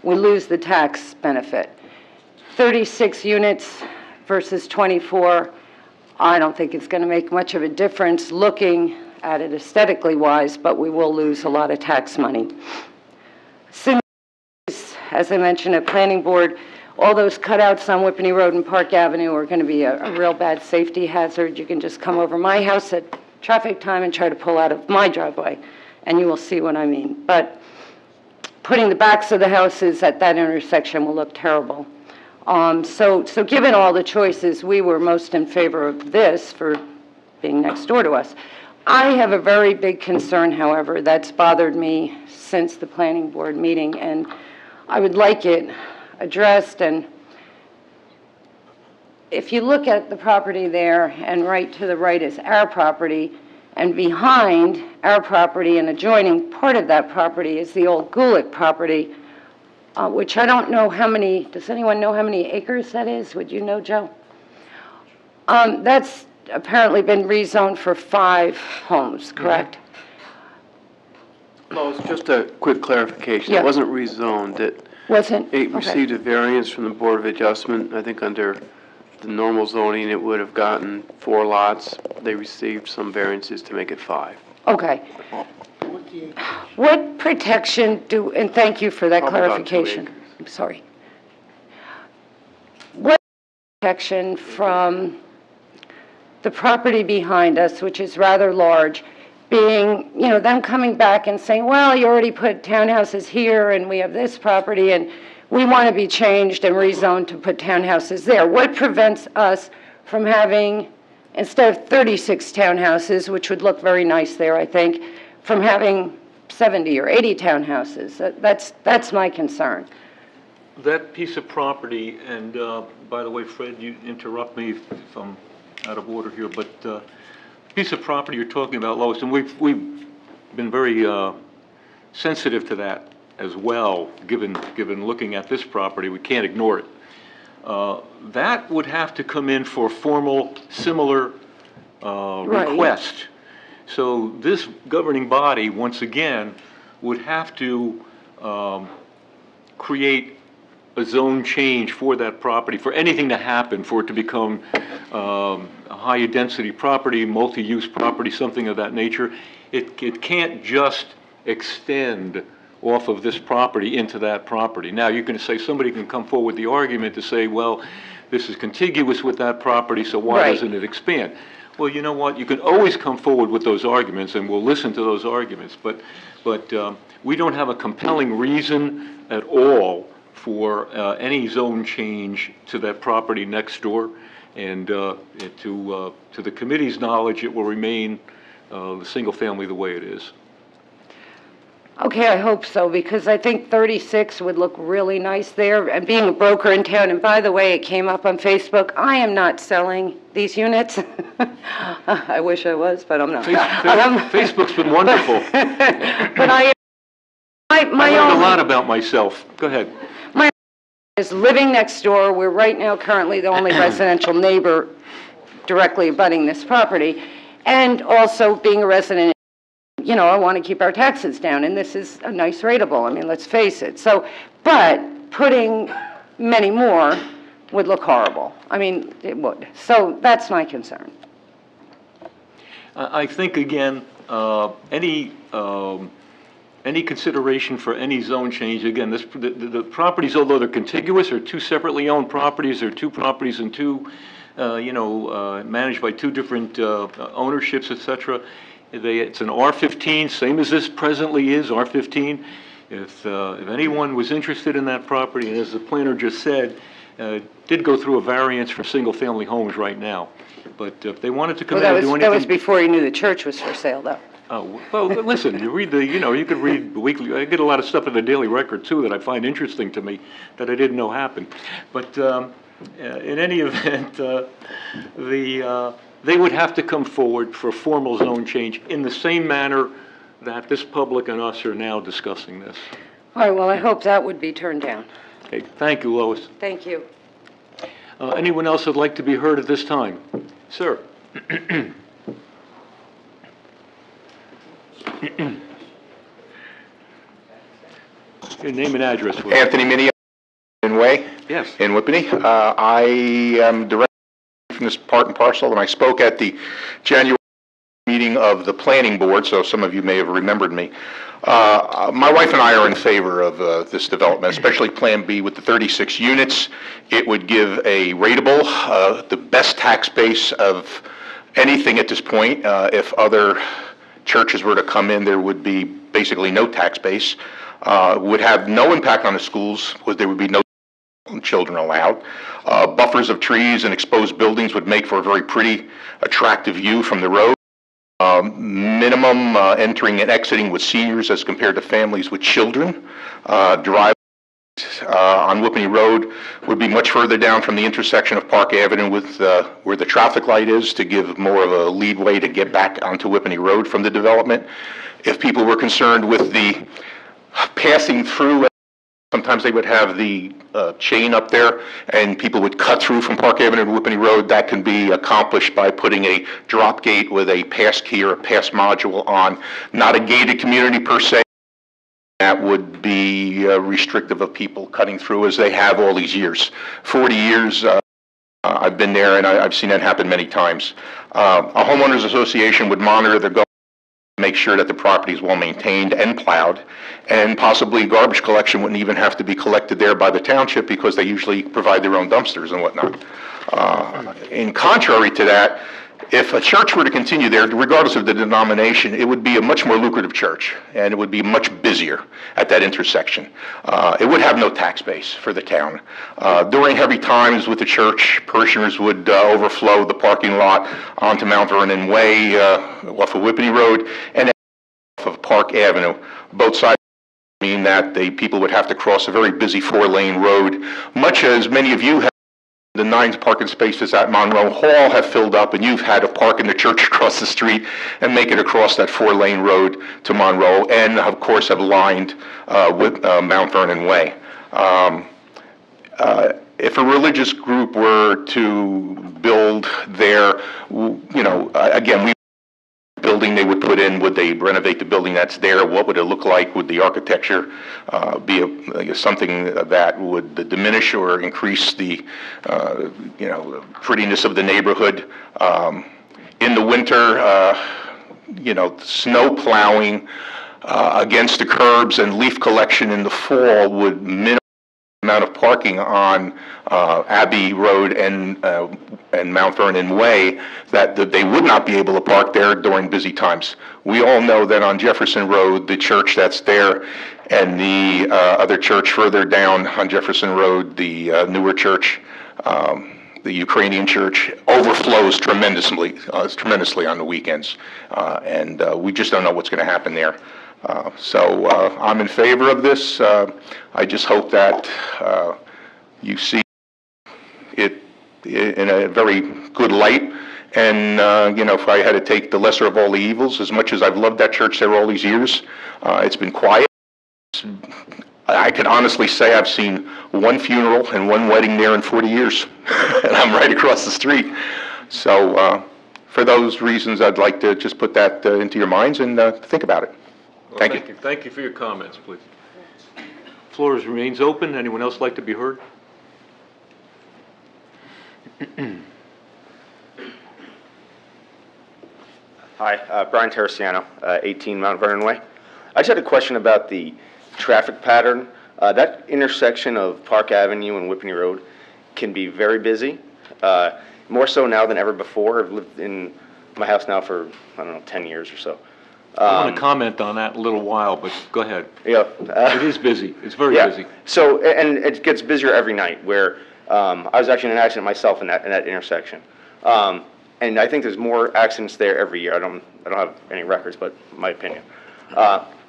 we lose the tax benefit. 36 units, versus 24, I don't think it's going to make much of a difference looking at it aesthetically wise, but we will lose a lot of tax money. Similarly, as I mentioned at Planning Board, all those cutouts on Whippany Road and Park Avenue are going to be a real bad safety hazard. You can just come over my house at traffic time and try to pull out of my driveway, and you will see what I mean. But putting the backs of the houses at that intersection will look terrible. So given all the choices, we were most in favor of this for being next door to us. I have a very big concern, however, that's bothered me since the Planning Board meeting, and I would like it addressed. And if you look at the property there, and right to the right is our property, and behind our property and adjoining part of that property is the old Gulick property, which I don't know how many, does anyone know how many acres that is? Would you know, Joe? That's apparently been rezoned for 5 homes, correct? Lois, just a quick clarification. Yeah. It wasn't rezoned. It Wasn't? it Okay. received a variance from the Board of Adjustment. I think under the normal zoning, it would have gotten 4 lots. They received some variances to make it 5. Okay. What protection do, and thank you for that Probably about 2 clarification. acres. I'm sorry. What protection from the property behind us, which is rather large, being, them coming back and saying, well, you already put townhouses here and we have this property and we want to be changed and rezoned to put townhouses there. What prevents us from having, instead of 36 townhouses, which would look very nice there, I think, from having 70 or 80 townhouses? That's my concern. That piece of property, and by the way, Fred, you interrupt me if I'm out of order here, but piece of property you're talking about, Lois, and we've been very sensitive to that as well, given looking at this property. We can't ignore it. That would have to come in for formal, similar Right. request. So this governing body, once again, would have to create a zone change for that property, for anything to happen, for it to become a higher density property, multi-use property, something of that nature. It can't just extend off of this property into that property. Now, you're going to say, somebody can come forward with the argument to say, well, this is contiguous with that property, so why Right. doesn't it expand? Well, you know what, you can always come forward with those arguments, and we'll listen to those arguments, but we don't have a compelling reason at all for any zone change to that property next door, and to the committee's knowledge, it will remain the single family the way it is. Okay, I hope so, because I think 36 would look really nice there. And being a broker in town, and by the way, it came up on Facebook, I am not selling these units. I wish I was, but I'm not. Facebook's been wonderful. But I I learned a lot about myself. Go ahead. is living next door. We're right now currently the only residential neighbor directly abutting this property. And also being a resident, I want to keep our taxes down, and this is a nice rateable. I mean, let's face it. So, but putting many more would look horrible. I mean, it would. So that's my concern. I think, again, any consideration for any zone change, again, the properties, although they're contiguous, are 2 separately owned properties, or 2 properties and 2, managed by 2 different ownerships, et cetera. It's an R15, same as this presently is, R15. If anyone was interested in that property, and as the planner just said, did go through a variance for single-family homes right now. But if they wanted to come in and do anything... That was before you knew the church was for sale, though. Oh, well, listen, you read you could read the weekly, I get a lot of stuff in the Daily Record, too, that I find interesting to me, that I didn't know happened. But in any event, they would have to come forward for a formal zone change in the same manner that this public and us are now discussing this. All right, well, I hope that would be turned down. Okay, thank you, Lois. Thank you. Anyone else would like to be heard at this time? Sir? Your name and address, please. Anthony Minnie, Way. Yes. In Whippany. I am director from this part and parcel, and I spoke at the January meeting of the planning board, so some of you may have remembered me. My wife and I are in favor of this development, especially Plan B with the 36 units. It would give a rateable, the best tax base of anything at this point. If other churches were to come in, there would be basically no tax base. Would have no impact on the schools, there would be no children allowed. Buffers of trees and exposed buildings would make for a very pretty, attractive view from the road. Minimum entering and exiting with seniors as compared to families with children. Drive on Whippany Road would be much further down from the intersection of Park Avenue with where the traffic light is, to give more of a leadway to get back onto Whippany Road from the development. If people were concerned with the passing through, sometimes they would have the chain up there and people would cut through from Park Avenue to Whippany Road. That can be accomplished by putting a drop gate with a pass key or a pass module on. Not a gated community per se. That would be restrictive of people cutting through as they have all these years. 40 years I've been there, and I've seen that happen many times. A homeowners association would monitor the make sure that the property is well maintained and plowed, and possibly garbage collection wouldn't even have to be collected there by the township because they usually provide their own dumpsters and whatnot. In contrary to that, if a church were to continue there, regardless of the denomination, it would be a much more lucrative church, and it would be much busier at that intersection. It would have no tax base for the town. During heavy times with the church, parishioners would overflow the parking lot onto Mount Vernon Way off of Whippany Road and off of Park Avenue. Both sides mean that the people would have to cross a very busy 4-lane road, much as many of you have. The 9 parking spaces at Monroe Hall have filled up, and you've had to park in the church across the street and make it across that 4-lane road to Monroe, and of course have lined with Mount Vernon Way. If a religious group were to build there, again, building they would put in, would they renovate the building that's there? What would it look like? Would the architecture be something that would diminish or increase the prettiness of the neighborhood? In the winter, snow plowing against the curbs and leaf collection in the fall would minimize the amount of parking on Abbey Road and Mount Vernon Way that they would not be able to park there during busy times. We all know that on Jefferson Road, the church that's there and the other church further down on Jefferson Road, the newer church, the Ukrainian church, overflows tremendously on the weekends. And we just don't know what's going to happen there. So I'm in favor of this. I just hope that you see it in a very good light. And, if I had to take the lesser of all the evils, as much as I've loved that church there all these years, it's been quiet. I can honestly say I've seen one funeral and one wedding there in 40 years, and I'm right across the street. So for those reasons, I'd like to just put that into your minds and think about it. Well, Thank you. Thank you for your comments, please. Floor remains open. Anyone else like to be heard? Hi, Brian Teresiano, 18 Mount Vernon Way. I just had a question about the traffic pattern. That intersection of Park Avenue and Whippany Road can be very busy, more so now than ever before. I've lived in my house now for, 10 years or so. I want to comment on that in a little while, but go ahead. Yeah. It is busy. It's very busy. So, and it gets busier every night, where I was actually in an accident myself in that intersection. And I think there's more accidents there every year. I don't have any records, but my opinion.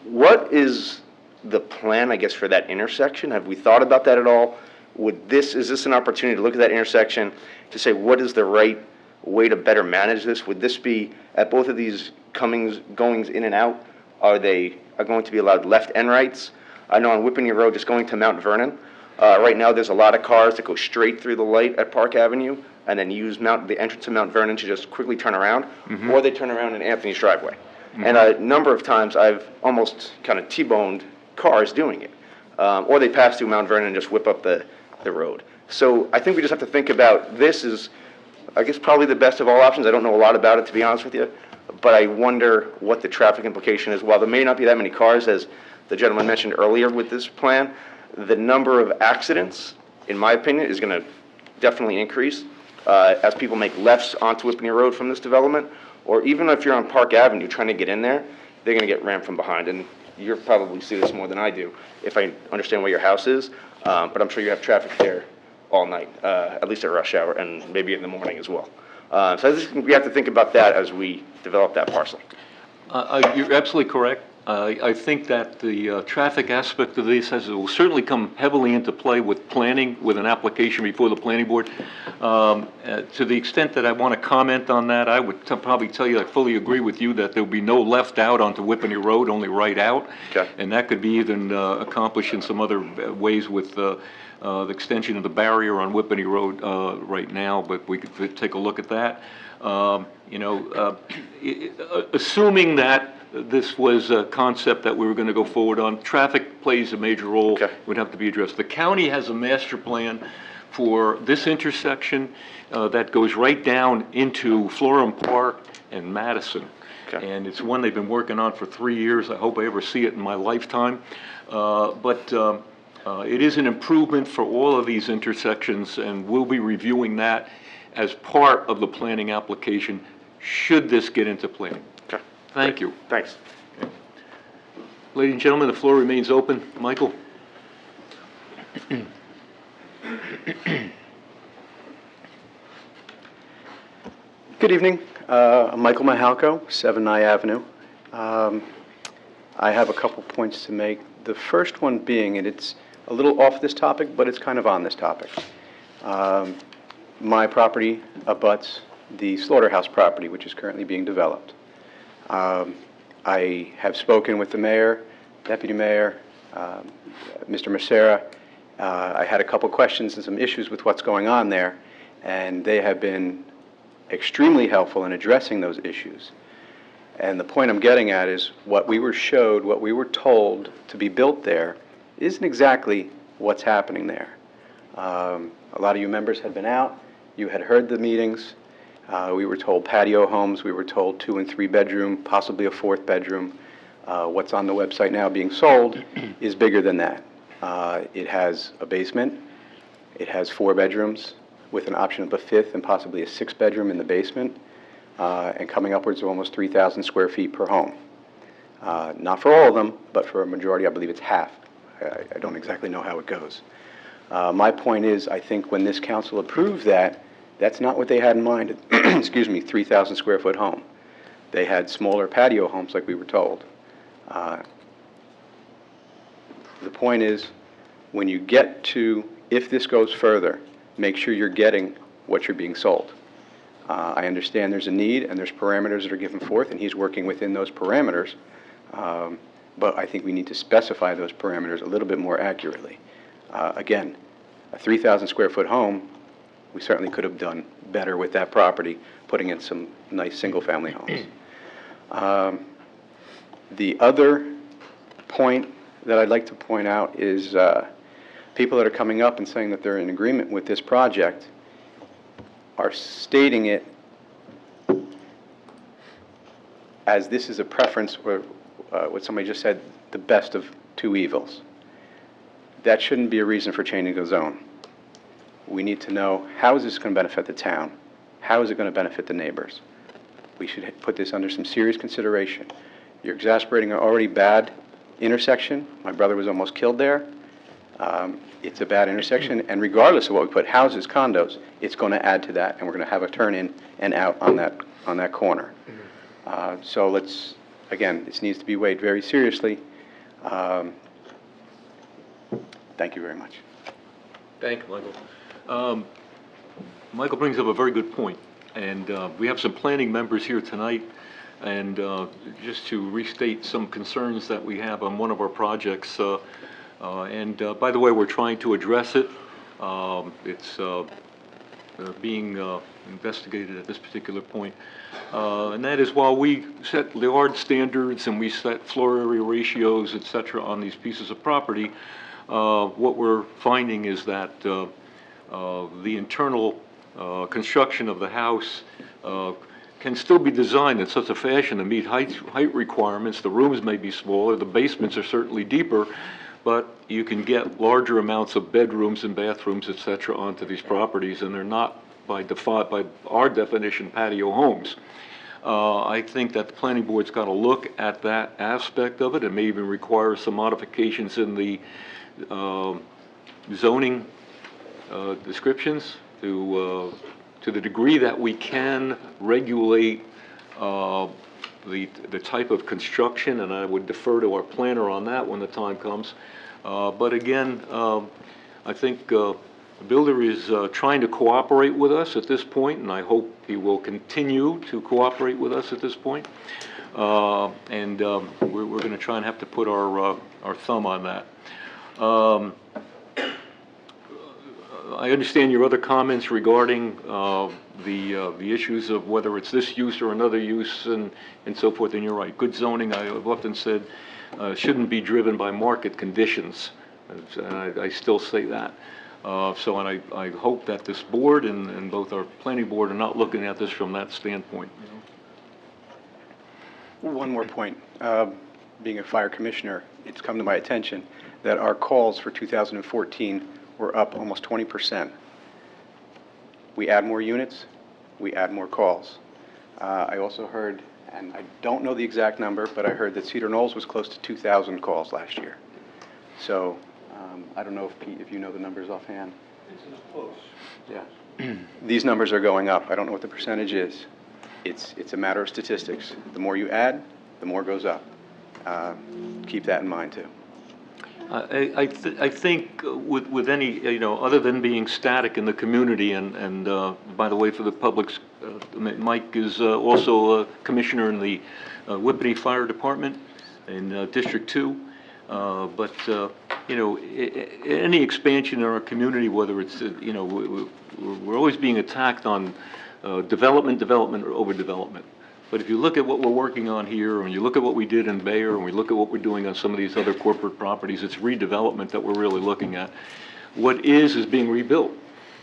What is the plan, I guess, for that intersection? Have we thought about that at all? Is this an opportunity to look at that intersection to say what is the right way to better manage this? Would this be at both of these goings in and out? Are going to be allowed left and rights? I know on Whippany Road, just going to Mount Vernon, right now there's a lot of cars that go straight through the light at Park Avenue and then use the entrance to Mount Vernon to just quickly turn around, or they turn around in Anthony's driveway. And a number of times I've almost kind of T-boned cars doing it. Or they pass through Mount Vernon and just whip up the road. So I think we just have to think about this is I guess probably the best of all options. I don't know a lot about it, to be honest with you, but I wonder what the traffic implication is. While there may not be that many cars, as the gentleman mentioned earlier with this plan, the number of accidents, in my opinion, is going to definitely increase as people make lefts onto Whippany Road from this development, or even if you're on Park Avenue trying to get in there, they're going to get rammed from behind. And you'll probably see this more than I do, if I understand where your house is, but I'm sure you have traffic there all night, at least at rush hour, and maybe in the morning as well. So I just think we have to think about that as we develop that parcel. You're absolutely correct. I think that the traffic aspect of this will certainly come heavily into play with planning, with an application before the planning board. To the extent that I want to comment on that, I would probably tell you I fully agree with you that there will be no left out onto Whippany Road, only right out. Okay. And that could be even accomplished in some other ways with the extension of the barrier on Whippany Road right now, but we could take a look at that. Assuming that this was a concept that we were going to go forward on, traffic plays a major role. Okay. Would have to be addressed. The county has a master plan for this intersection that goes right down into Florham Park and Madison. Okay. And it's one they've been working on for 3 years. I hope I ever see it in my lifetime. But it is an improvement for all of these intersections, and we'll be reviewing that as part of the planning application, should this get into planning. Okay. Thank you. Thanks. Ladies and gentlemen, the floor remains open. Michael? Good evening. I'm Michael Mahalko, 7 Nye Avenue. I have a couple points to make. The first one being, and it's a little off this topic, but it's kind of on this topic. My property abuts the slaughterhouse property, which is currently being developed. I have spoken with the mayor, deputy mayor, Mr. Macera. I had a couple questions and some issues with what's going on there, and they have been extremely helpful in addressing those issues. And the point I'm getting at is what we were showed, what we were told to be built there isn't exactly what's happening there. A lot of you members had been out. You had heard the meetings. We were told patio homes. We were told 2 and 3 bedroom, possibly a 4th bedroom. What's on the website now being sold is bigger than that. It has a basement. It has 4 bedrooms with an option of a 5th and possibly a 6th bedroom in the basement, and coming upwards of almost 3,000 square feet per home. Not for all of them, but for a majority, I believe it's half. I don't exactly know how it goes. My point is, I think when this council approved that, that's not what they had in mind. Excuse me, 3,000 square foot home. They had smaller patio homes like we were told. The point is, when you get to, if this goes further, make sure you're getting what you're being sold. I understand there's a need and there's parameters that are given forth, and he's working within those parameters. But I think we need to specify those parameters a little bit more accurately. Again, a 3,000 square foot home, we certainly could have done better with that property, putting in some nice single-family homes. The other point that I'd like to point out is people that are coming up and saying that they're in agreement with this project are stating it as this is a preference, or what somebody just said, the best of 2 evils. That shouldn't be a reason for changing the zone. We need to know, how is this going to benefit the town? How is it going to benefit the neighbors? We should put this under some serious consideration. You're exasperating an already bad intersection. My brother was almost killed there. It's a bad intersection, and regardless of what we put, houses, condos, it's going to add to that, and we're going to have a turn in and out on that corner. So let's, again, this needs to be weighed very seriously. Thank you very much. Thank you, Michael. Michael brings up a very good point, and we have some planning members here tonight, and just to restate some concerns that we have on one of our projects, and by the way, we're trying to address it. It's being investigated at this particular point, and that is, while we set yard standards and we set floor area ratios, et cetera, on these pieces of property, what we're finding is that the internal construction of the house can still be designed in such a fashion to meet height requirements. The rooms may be smaller, the basements are certainly deeper, but you can get larger amounts of bedrooms and bathrooms, et cetera, onto these properties, and they're not by default, by our definition, patio homes. I think that the planning board's got to look at that aspect of it. It may even require some modifications in the zoning descriptions to the degree that we can regulate the type of construction, and I would defer to our planner on that when the time comes. But again, I think the builder is trying to cooperate with us at this point, and I hope he will continue to cooperate with us at this point. We're going to try and have to put our thumb on that. I understand your other comments regarding the issues of whether it's this use or another use and so forth, and you're right. Good zoning, I've often said, shouldn't be driven by market conditions, and I still say that. And I hope that this board and both our planning board are not looking at this from that standpoint. One more point. Being a fire commissioner, it's come to my attention that our calls for 2014 were up almost 20%. We add more units, we add more calls. I also heard, and I don't know the exact number, but I heard that Cedar Knolls was close to 2,000 calls last year. So I don't know if Pete, if you know the numbers offhand. It's close. Yeah. These numbers are going up. I don't know what the percentage is. It's a matter of statistics. The more you add, the more goes up. Keep that in mind too. I think with any, other than being static in the community, and by the way, for the public's, Mike is also a commissioner in the Whippany Fire Department in District 2. Any expansion in our community, whether it's, we're always being attacked on development or overdevelopment. But if you look at what we're working on here, and you look at what we did in Bayer, and we look at what we're doing on some of these other corporate properties, it's redevelopment that we're really looking at. What is being rebuilt.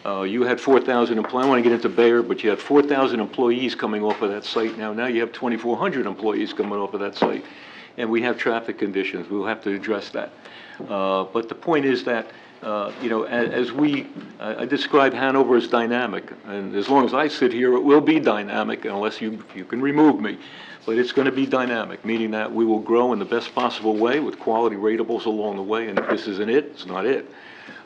You had 4,000 employees, I want to get into Bayer, but you had 4,000 employees coming off of that site now. Now you have 2,400 employees coming off of that site. And we have traffic conditions. We'll have to address that. But the point is that, I describe Hanover as dynamic, and as long as I sit here, it will be dynamic unless you can remove me. But it's going to be dynamic, meaning that we will grow in the best possible way with quality ratables along the way, and if this isn't it, it's not it.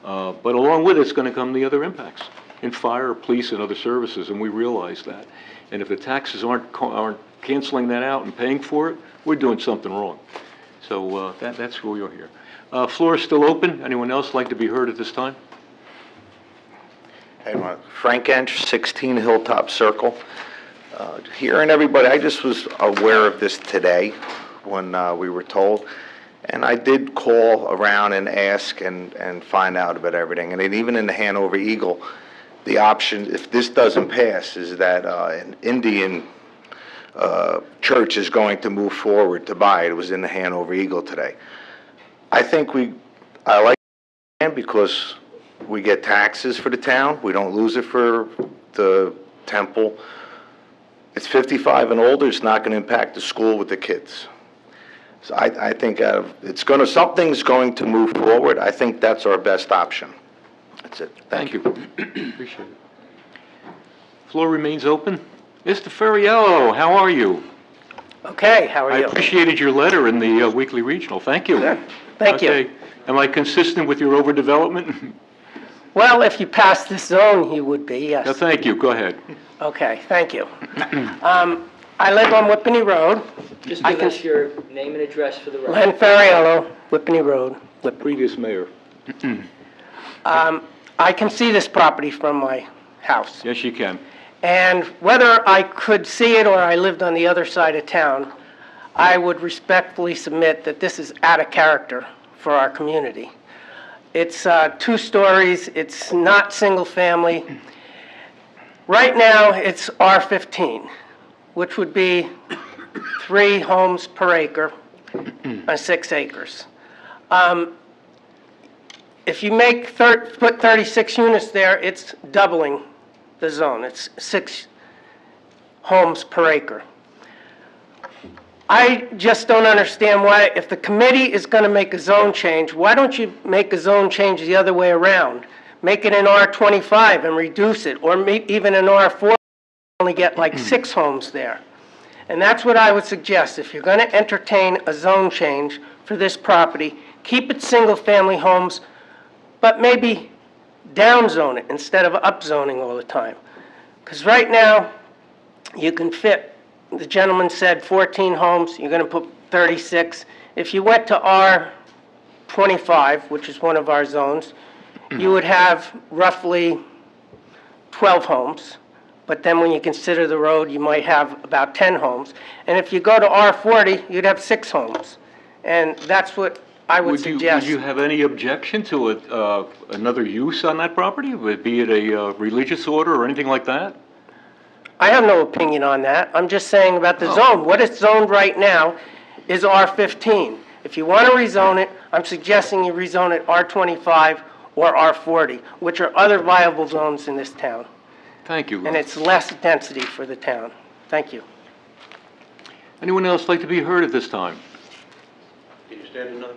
But along with it's going to come the other impacts in fire, police, and other services, and we realize that. And if the taxes aren't canceling that out and paying for it, we're doing something wrong. So that's where we are here. Floor is still open. Anyone else like to be heard at this time? Hey, Frank Ench, 16 Hilltop Circle. Hearing everybody, I just was aware of this today when we were told. And I did call around and ask and find out about everything. And even in the Hanover Eagle, the option, if this doesn't pass, is that an Indian church is going to move forward to buy it. It was in the Hanover Eagle today. I think I like it because we get taxes for the town. We don't lose it for the temple. It's 55 and older. It's not going to impact the school with the kids. So I think something's going to move forward. I think that's our best option. That's it. Thank you. Appreciate it. Floor remains open. Mr. Ferriello, how are you? Okay, how are you? I appreciated your letter in the Weekly Regional. Thank you. Yeah, thank you. Am I consistent with your overdevelopment? Well, if you pass this zone, you would be, yes. No, thank you. Go ahead. Okay, thank you. I live on Whippany Road. Just give us your name and address for the record. Len Ferriello, Whippany Road. Previous mayor. I can see this property from my house. Yes, you can. And whether I could see it or I lived on the other side of town, I would respectfully submit that this is out of character for our community. It's 2 stories, it's not single family. Right now, it's R15, which would be 3 homes per acre on 6 acres. If you put 36 units there, it's doubling the zone. It's 6 homes per acre. I just don't understand why, if the committee is going to make a zone change, why don't you make a zone change the other way around? Make it an R25 and reduce it, or even an R4, only get like 6 homes there. And that's what I would suggest. If you're going to entertain a zone change for this property, keep it single-family homes, but maybe downzone it instead of upzoning all the time. Because right now, you can fit, the gentleman said 14 homes, you're going to put 36. If you went to R25, which is one of our zones, you would have roughly 12 homes. But then when you consider the road, you might have about 10 homes. And if you go to R40, you'd have 6 homes. And that's what I would suggest. Would you have any objection to another use on that property? Be it a religious order or anything like that? I have no opinion on that. I'm just saying about the zone. What is zoned right now is R15. If you want to rezone it, I'm suggesting you rezone it R25 or R40, which are other viable zones in this town. Thank you. And it's less density for the town. Thank you. Anyone else like to be heard at this time? Can you stand another?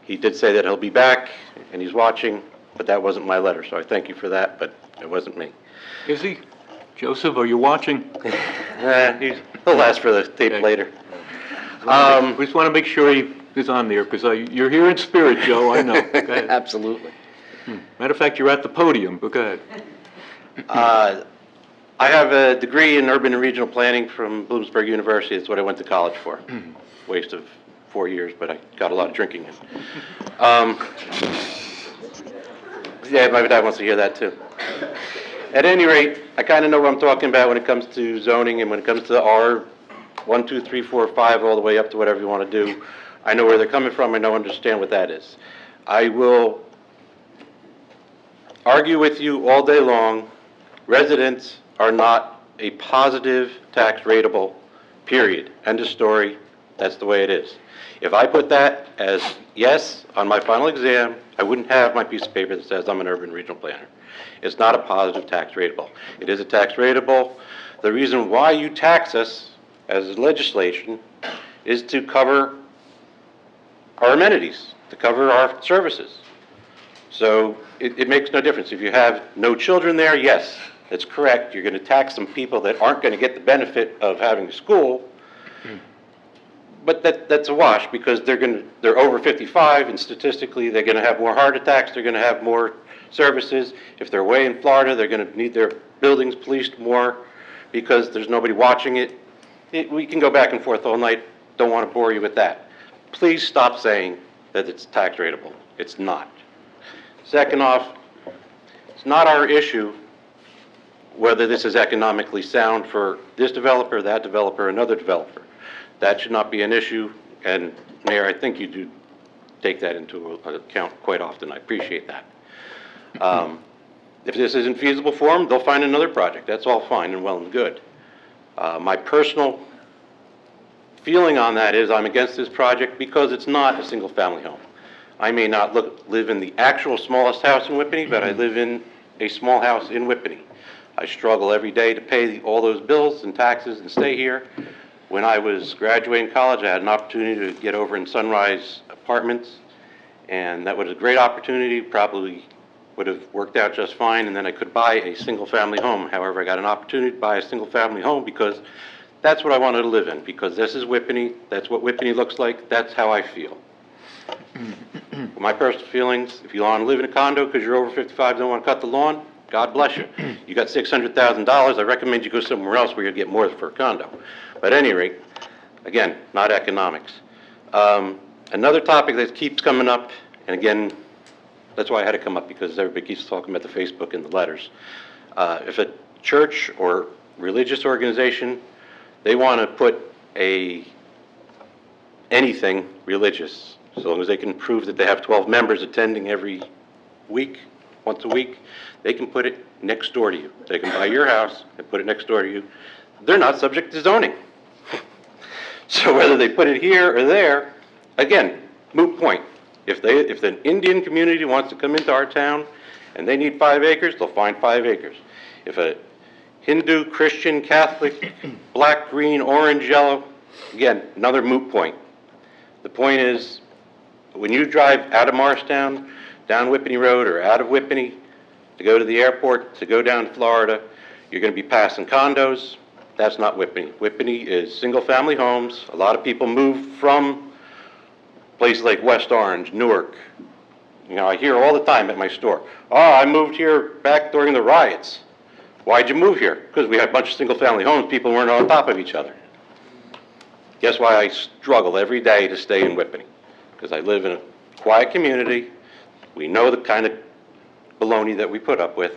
He did say that he'll be back, and he's watching, but that wasn't my letter, so I thank you for that, but it wasn't me. Is he? Joseph, are you watching? He'll ask for the tape later. We just want to make sure he is on there, because you're here in spirit, Joe, I know. Go ahead. Absolutely. Matter of fact, you're at the podium, but go ahead. I have a degree in urban and regional planning from Bloomsburg University. That's what I went to college for. Waste of 4 years, but I got a lot of drinking in. Yeah, my dad wants to hear that too. At any rate, I kind of know what I'm talking about when it comes to zoning and when it comes to R1, 2, 3, 4, 5, all the way up to whatever you want to do. I know where they're coming from. I know understand what that is. I will argue with you all day long. Residents are not a positive tax rateable, period. End of story. That's the way it is. If I put that as yes on my final exam, I wouldn't have my piece of paper that says I'm an urban regional planner. It's not a positive tax rateable. It is a tax rateable. The reason why you tax us as legislation is to cover our amenities, to cover our services. So it makes no difference. If you have no children there, yes, that's correct. You're going to tax some people that aren't going to get the benefit of having a school. But that's a wash because they're over 55 and statistically they're going to have more heart attacks, they're going to have more services. If they're away in Florida, they're going to need their buildings policed more because there's nobody watching it. We can go back and forth all night. Don't want to bore you with that. Please stop saying that it's tax rateable. It's not. Second off, it's not our issue whether this is economically sound for this developer, that developer, another developer. That should not be an issue, and Mayor, I think you do take that into account quite often. I appreciate that. If this isn't feasible for them, they'll find another project. That's all fine and well and good. My personal feeling on that is I'm against this project because it's not a single-family home. I may not live in the actual smallest house in Whippany, but I live in a small house in Whippany. I struggle every day to pay all those bills and taxes and stay here. When I was graduating college, I had an opportunity to get over in Sunrise Apartments, and that was a great opportunity, probably would have worked out just fine, and then I could buy a single-family home. However, I got an opportunity to buy a single-family home because that's what I wanted to live in, because this is Whippany, that's what Whippany looks like, that's how I feel. My personal feelings, if you want to live in a condo because you're over 55 and don't want to cut the lawn, God bless you. You got $600,000, I recommend you go somewhere else where you'll get more for a condo. But at any rate, again, not economics. Another topic that keeps coming up, and again, that's why I had to come up, because everybody keeps talking about the Facebook and the letters. If a church or religious organization, they want to put anything religious, so long as they can prove that they have 12 members attending every week, once a week, they can put it next door to you. They can buy your house and put it next door to you. They're not subject to zoning. So whether they put it here or there, again, moot point. If the Indian community wants to come into our town and they need 5 acres, they'll find 5 acres. If a Hindu, Christian, Catholic, black, green, orange, yellow, again, another moot point. The point is, when you drive out of Morristown, down Whippany Road, or out of Whippany to go to the airport, to go down to Florida, you're going to be passing condos. That's not Whippany. Whippany is single-family homes. A lot of people move from places like West Orange, Newark. You know, I hear all the time at my store, "Oh, I moved here back during the riots." Why'd you move here? Because we had a bunch of single-family homes, people weren't on top of each other. Guess why I struggle every day to stay in Whippany? Because I live in a quiet community. We know the kind of baloney that we put up with.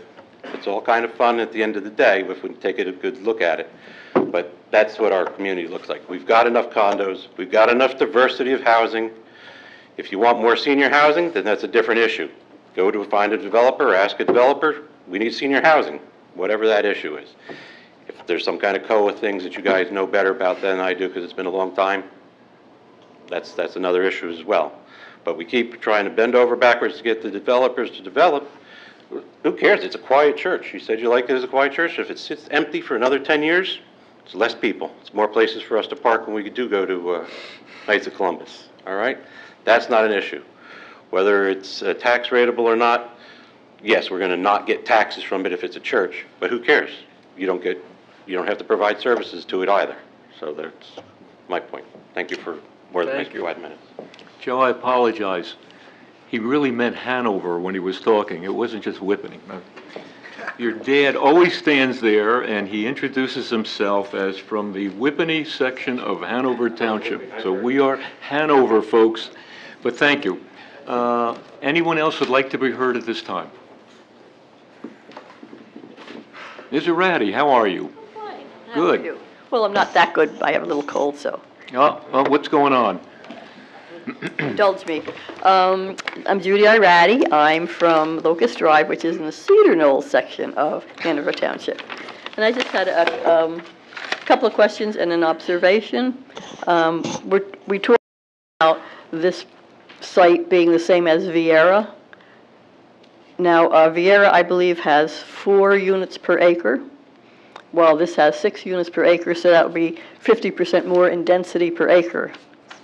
It's all kind of fun at the end of the day if we take a good look at it. But that's what our community looks like. We've got enough condos. We've got enough diversity of housing. If you want more senior housing, then that's a different issue. Go to find a developer or ask a developer, we need senior housing, whatever that issue is. If there's some kind of COA things that you guys know better about than I do because it's been a long time, that's another issue as well. But we keep trying to bend over backwards to get the developers to develop. Who cares? It's a quiet church. You said you like it as a quiet church. If it sits empty for another 10 years, it's less people. It's more places for us to park when we do go to Knights of Columbus. All right? That's not an issue. Whether it's tax rateable or not, yes, we're going to not get taxes from it if it's a church, but who cares? You don't have to provide services to it either. So that's my point. Thank you for more than 5 minutes. Joe, I apologize. He really meant Hanover when he was talking. It wasn't just Whippany. Your dad always stands there and he introduces himself as from the Whippany section of Hanover Township. So we are Hanover folks, but thank you. Anyone else would like to be heard at this time? Ms. Ratty, how are you? Fine. Good. How are you? Well, I'm not that good. I have a little cold, so Oh, well, what's going on? indulge me. I'm Judy Irati. I'm from Locust Drive, which is in the Cedar Knolls section of Hanover Township. And I just had a couple of questions and an observation. We talked about this site being the same as Vieira. Now, Vieira, I believe, has 4 units per acre. Well, this has 6 units per acre, so that would be 50% more in density per acre,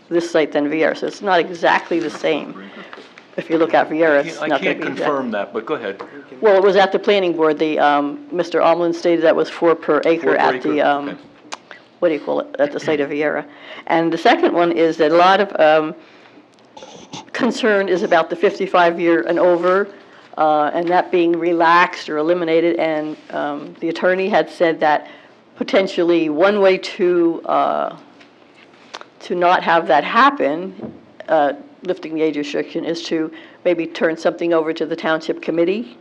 this site than Vieira. So it's not exactly the same. If you look at Vieira, it's I not going can't to be confirm that, but go ahead. Well, it was at the planning board. The Mr. Almond stated that was 4 per acre at the, Okay. what do you call it, at the site of Vieira. And the second one is that a lot of concern is about the 55-year and over, and that being relaxed or eliminated. And the attorney had said that potentially one way to not have that happen, lifting the age restriction, is to maybe turn something over to the township committee.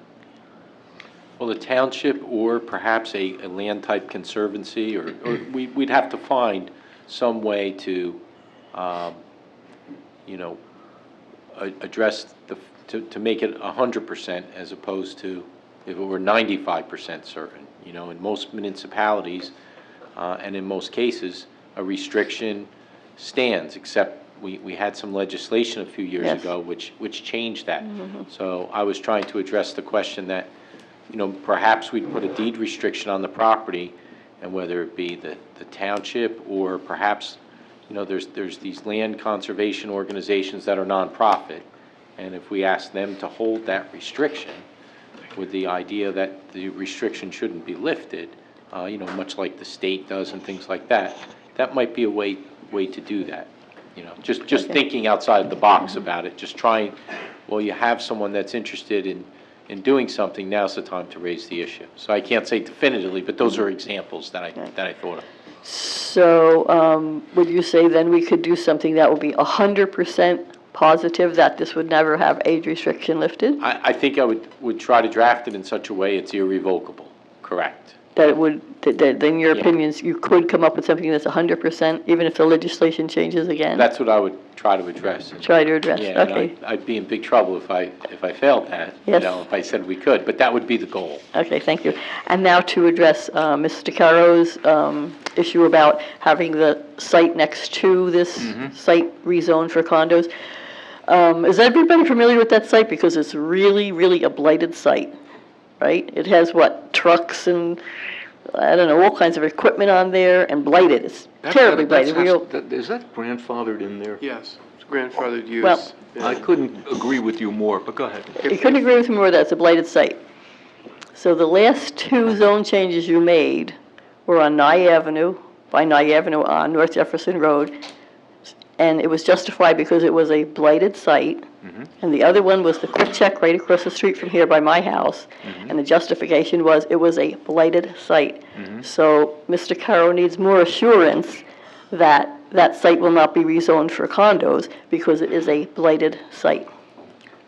Well, the township or perhaps a land type conservancy, or we'd have to find some way to, address to make it 100% as opposed to if it were 95% certain. You know, in most municipalities, and in most cases, a restriction stands, except we had some legislation a few years Yes. ago which changed that. So I was trying to address the question that, perhaps we'd put a deed restriction on the property, and whether it be the township or perhaps, there's these land conservation organizations that are nonprofit, and if we ask them to hold that restriction with the idea that the restriction shouldn't be lifted, much like the state does and things like that, that might be a way to do that. Just Okay. thinking outside the box about it, just trying, well, you have someone that's interested in doing something, now's the time to raise the issue. So I can't say definitively, but those are examples that I thought of. So would you say then we could do something that would be 100% positive that this would never have age restriction lifted? I think I would try to draft it in such a way it's irrevocable, correct? That it would, that in your Yeah. opinions, you could come up with something that's 100%, even if the legislation changes again? That's what I would try to address. Try to address, Yeah, and okay. I'd be in big trouble if I failed that, Yes. if I said we could, but that would be the goal. Okay, thank you. And now to address Mr. Caro's issue about having the site next to this site rezoned for condos. Is everybody familiar with that site? Because it's really, really a blighted site, right? It has what, trucks and, I don't know, all kinds of equipment on there and blighted. It's terribly blighted. Is that grandfathered in there? Yes, it's grandfathered use. Well, I couldn't agree with you more, but go ahead. You couldn't agree with me more that it's a blighted site. So the last two zone changes you made were on Nye Avenue, by Nye Avenue on North Jefferson Road, and it was justified because it was a blighted site. And the other one was the Quick Check right across the street from here by my house, and the justification was it was a blighted site. So Mr. Caro needs more assurance that that site will not be rezoned for condos because it is a blighted site.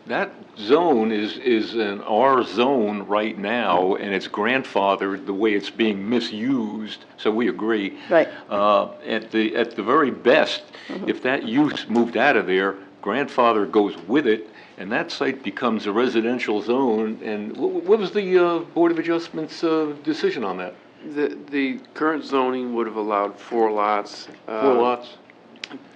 That zone is an R zone right now, and it's grandfathered the way it's being misused, so we agree. Right. At the very best, if that use moved out of there, grandfather goes with it, and that site becomes a residential zone. And what was the Board of Adjustment's decision on that? The current zoning would have allowed 4 lots. 4 lots?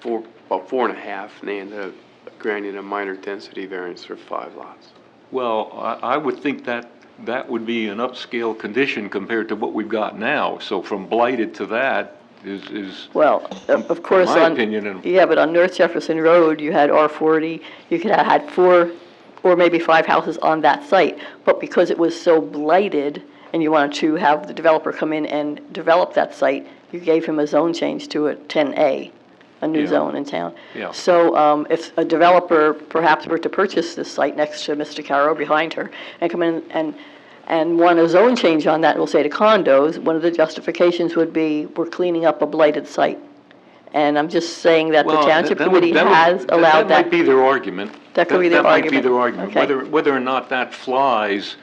About 4.5, and they ended up granting a minor density variance for 5 lots. Well, I would think that would be an upscale condition compared to what we've got now. So from blighted to that is Well, of course, my opinion. yeah, but on North Jefferson Road, you had R40, you could have had 4 or maybe 5 houses on that site. But because it was so blighted, and you wanted to have the developer come in and develop that site, you gave him a zone change to a 10A, a new zone in town. Yeah. So if a developer perhaps were to purchase this site next to Mr. Caro behind her and come in and want a zone change on that, we'll say to condos, one of the justifications would be we're cleaning up a blighted site. And I'm just saying that the Township Committee has allowed that. That might be their argument. That could be their argument. That might be their argument. Okay. Whether or not that flies,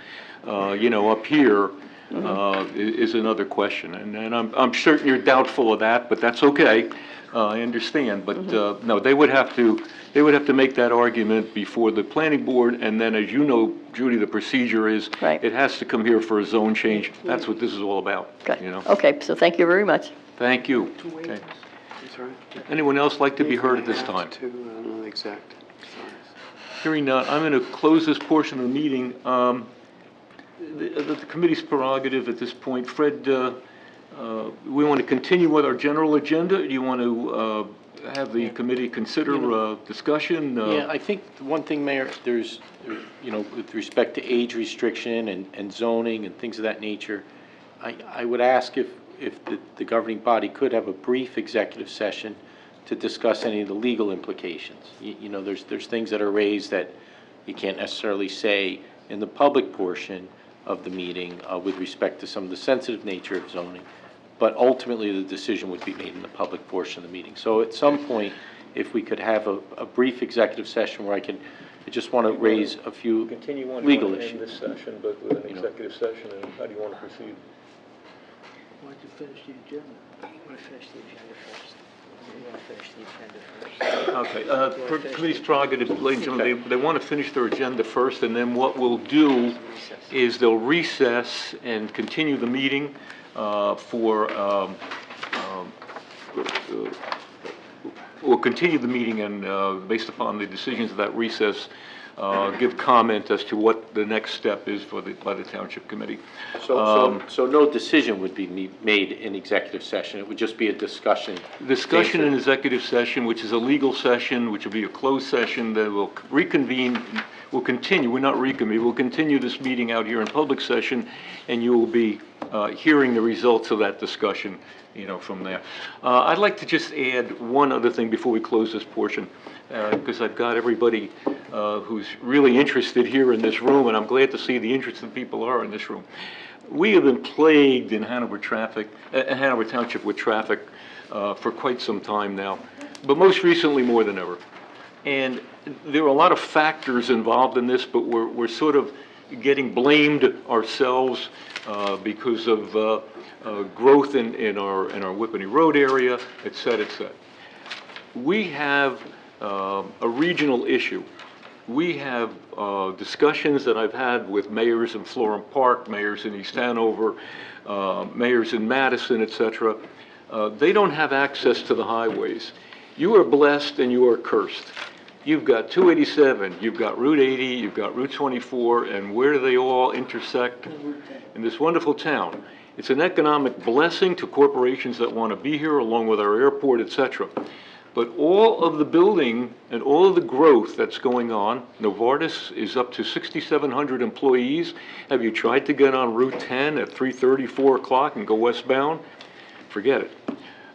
up here, is another question. And I'm certain you're doubtful of that, but that's okay. I understand. But no, they would have to make that argument before the planning board, and then, as you know, Judy, the procedure is it has to come here for a zone change. That's what this is all about. Okay. Okay. So thank you very much. Thank you. Okay. Anyone else like to be heard at this time? I don't know the exact size. Hearing none, I'm going to close this portion of the meeting. The committee's prerogative at this point. Fred, we want to continue with our general agenda. Do you want to have the committee consider discussion? Yeah, I think one thing, Mayor, there's with respect to age restriction and zoning and things of that nature, I would ask if the governing body could have a brief executive session to discuss any of the legal implications. There's things that are raised that you can't necessarily say in the public portion of the meeting with respect to some of the sensitive nature of zoning, but ultimately the decision would be made in the public portion of the meeting. So at some point, if we could have a brief executive session where I just want to raise a few legal issues. End this session, but with an executive session, and how do you want to proceed? Why don't you finish the agenda? You want to finish the agenda first. You want to finish the agenda first. Okay, committee's prerogative, ladies and gentlemen, they want to finish their agenda first, and then what we'll do is they'll recess and continue the meeting we'll continue the meeting and, based upon the decisions of that recess, give comment as to what the next step is by the Township Committee. So no decision would be made in executive session. It would just be a discussion. Discussion in executive session, which is a legal session, which will be a closed session that will reconvene. We'll continue. We're not reconvene. We'll continue this meeting out here in public session, and you will be hearing the results of that discussion, from there. I'd like to just add one other thing before we close this portion, because I've got everybody who's really interested here in this room, and I'm glad to see the interested people are in this room. We have been plagued in Hanover Township with traffic for quite some time now, but most recently more than ever. And there are a lot of factors involved in this, but we're sort of getting blamed ourselves because of growth in our Whippany Road area, et cetera, et cetera. We have a regional issue. We have discussions that I've had with mayors in Florham Park, mayors in East Hanover, mayors in Madison, et cetera. They don't have access to the highways. You are blessed and you are cursed. you've got 287, you've got Route 80, you've got Route 24, and where do they all intersect? In this wonderful town. It's an economic blessing to corporations that want to be here, along with our airport, et cetera. But all of the building and all of the growth that's going on, Novartis is up to 6,700 employees. Have you tried to get on Route 10 at 3:30, 4 o'clock and go westbound? Forget it.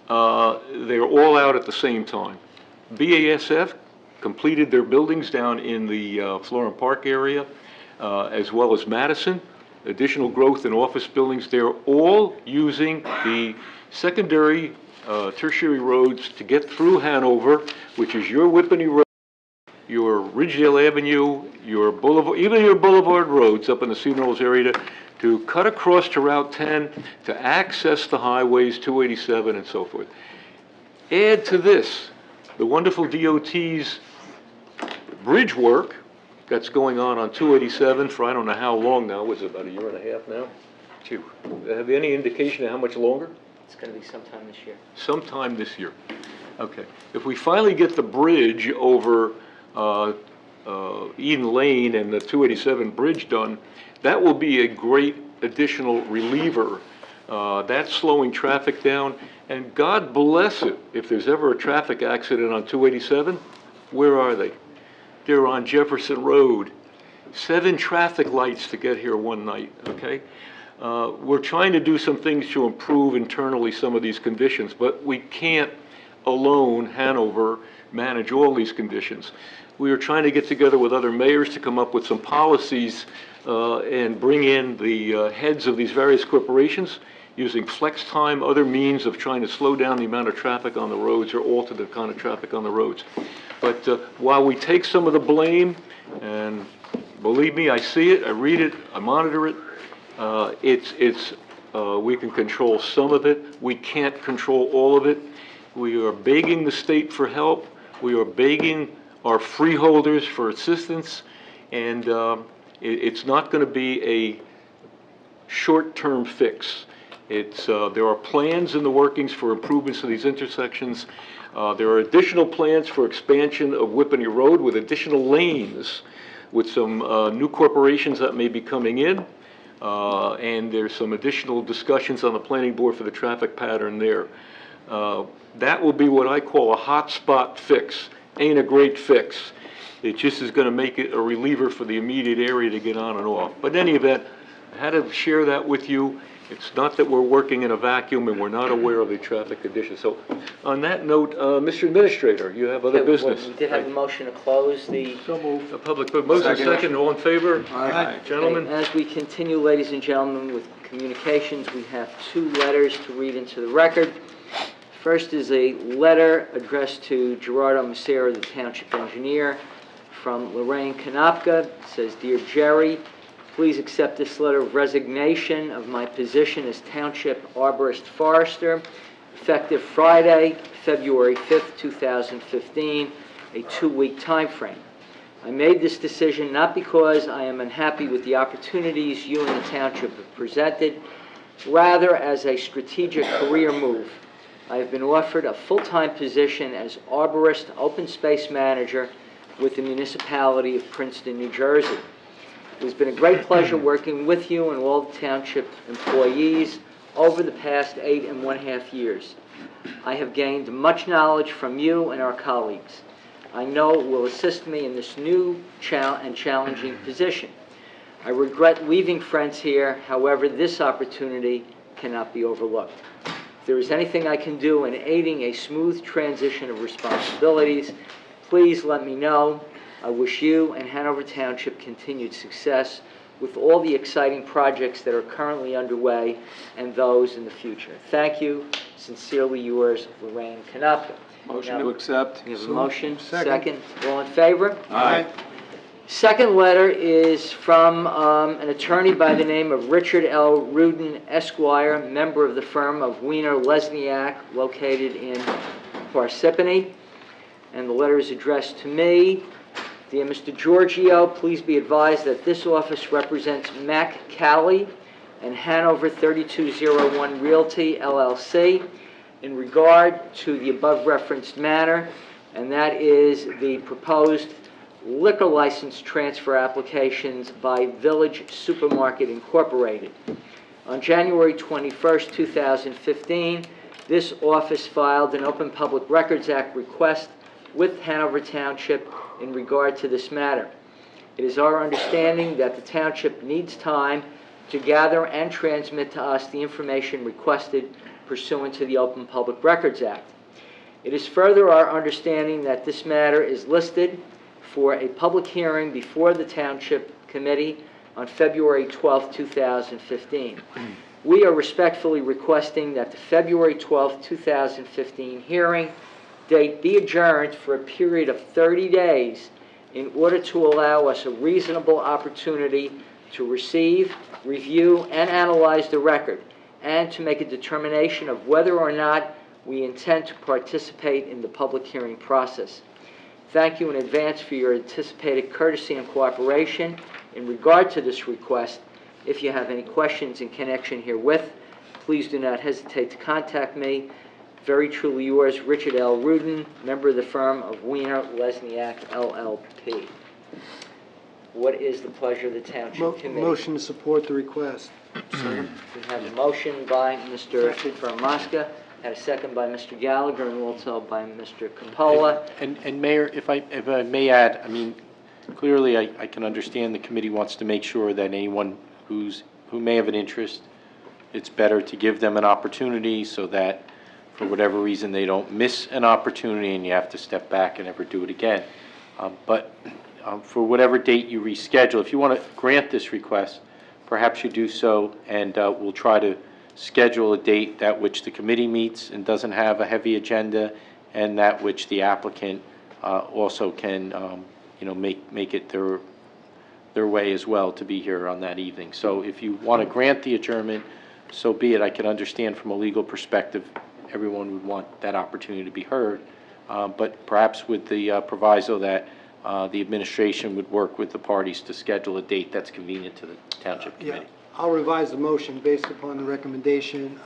They're all out at the same time. BASF completed their buildings down in the Florham Park area, as well as Madison. Additional growth in office buildings. They're all using the secondary, tertiary roads to get through Hanover, which is your Whippany Road, your Ridgedale Avenue, your Boulevard, even your Boulevard roads up in the Cedar Knolls area to cut across to Route 10 to access the highways, 287 and so forth. Add to this the wonderful DOT's bridge work that's going on 287 for I don't know how long now. Was it about a year and a half now? Gee, have you any indication of how much longer? It's going to be sometime this year. Sometime this year. Okay. If we finally get the bridge over Eden Lane and the 287 bridge done, that will be a great additional reliever. That's slowing traffic down. And God bless it, if there's ever a traffic accident on 287, where are they? They're on Jefferson Road. 7 traffic lights to get here one night, okay? We're trying to do some things to improve internally some of these conditions, but we can't alone, Hanover, manage all these conditions. We are trying to get together with other mayors to come up with some policies and bring in the heads of these various corporations using flex time, other means of trying to slow down the amount of traffic on the roads or alter the kind of traffic on the roads. But while we take some of the blame, and believe me, I see it, I read it, I monitor it, we can control some of it. We can't control all of it. We are begging the state for help. We are begging our freeholders for assistance. And it's not going to be a short-term fix. There are plans in the workings for improvements to these intersections. There are additional plans for expansion of Whippany Road with additional lanes with some new corporations that may be coming in. And there's some additional discussions on the planning board for the traffic pattern there. That will be what I call a hotspot fix. Ain't a great fix. It just is going to make it a reliever for the immediate area to get on and off. But in any event, I had to share that with you. It's not that we're working in a vacuum and we're not aware of the traffic conditions. So on that note, Mr. Administrator, you have other business. We did have a motion to close the public, motion second, all in favor? Aye. Gentlemen? As we continue, ladies and gentlemen, with communications, we have 2 letters to read into the record. First is a letter addressed to Gerardo Macera, the Township Engineer, from Lorraine Konopka. It says, Dear Jerry, please accept this letter of resignation of my position as Township Arborist Forester, effective Friday, February 5th, 2015, a 2-week time frame. I made this decision not because I am unhappy with the opportunities you and the Township have presented, rather as a strategic career move. I have been offered a full-time position as Arborist Open Space Manager with the municipality of Princeton, New Jersey. It has been a great pleasure working with you and all the Township employees over the past 8.5 years. I have gained much knowledge from you and our colleagues. I know it will assist me in this new and challenging position. I regret leaving friends here, however, this opportunity cannot be overlooked. If there is anything I can do in aiding a smooth transition of responsibilities, please let me know. I wish you and Hanover Township continued success with all the exciting projects that are currently underway and those in the future. Thank you. Sincerely yours, Lorraine Konopka. Motion to accept. We have a motion. Second. All in favor? Aye. Second letter is from an attorney by the name of Richard L. Rudin, Esquire, member of the firm of Wiener Lesniak, located in Parsippany. And the letter is addressed to me. Dear Mr. Giorgio, please be advised that this office represents Mac Calley and Hanover 3201 Realty, LLC. In regard to the above referenced matter, and that is the proposed liquor license transfer applications by Village Supermarket Incorporated. On January 21st, 2015, this office filed an Open Public Records Act request with Hanover Township in regard to this matter. It is our understanding that the township needs time to gather and transmit to us the information requested pursuant to the Open Public Records Act. It is further our understanding that this matter is listed for a public hearing before the Township Committee on February 12, 2015. We are respectfully requesting that the February 12, 2015 hearing date be adjourned for a period of 30 days in order to allow us a reasonable opportunity to receive, review, and analyze the record, and to make a determination of whether or not we intend to participate in the public hearing process. Thank you in advance for your anticipated courtesy and cooperation in regard to this request. If you have any questions in connection herewith, please do not hesitate to contact me. Very truly yours, Richard L. Rudin, member of the firm of Wiener Lesniak LLP. What is the pleasure of the Township Committee? Motion to support the request. We have a motion by Mr. Fermaska, and a second by Mr. Gallagher, and also by Mr. Capola. And Mayor, if I may add, I mean, clearly I can understand the committee wants to make sure that anyone who may have an interest, it's better to give them an opportunity so that for whatever reason they don't miss an opportunity and you have to step back and never do it again. But for whatever date you reschedule, if you want to grant this request, perhaps you do so, and we'll try to schedule a date that which the committee meets and doesn't have a heavy agenda, and that which the applicant also can, make it their way as well to be here on that evening. So if you want to grant the adjournment, so be it. I can understand from a legal perspective, everyone would want that opportunity to be heard, but perhaps with the proviso that the administration would work with the parties to schedule a date that's convenient to the Township Committee. I'll revise the motion based upon the recommendation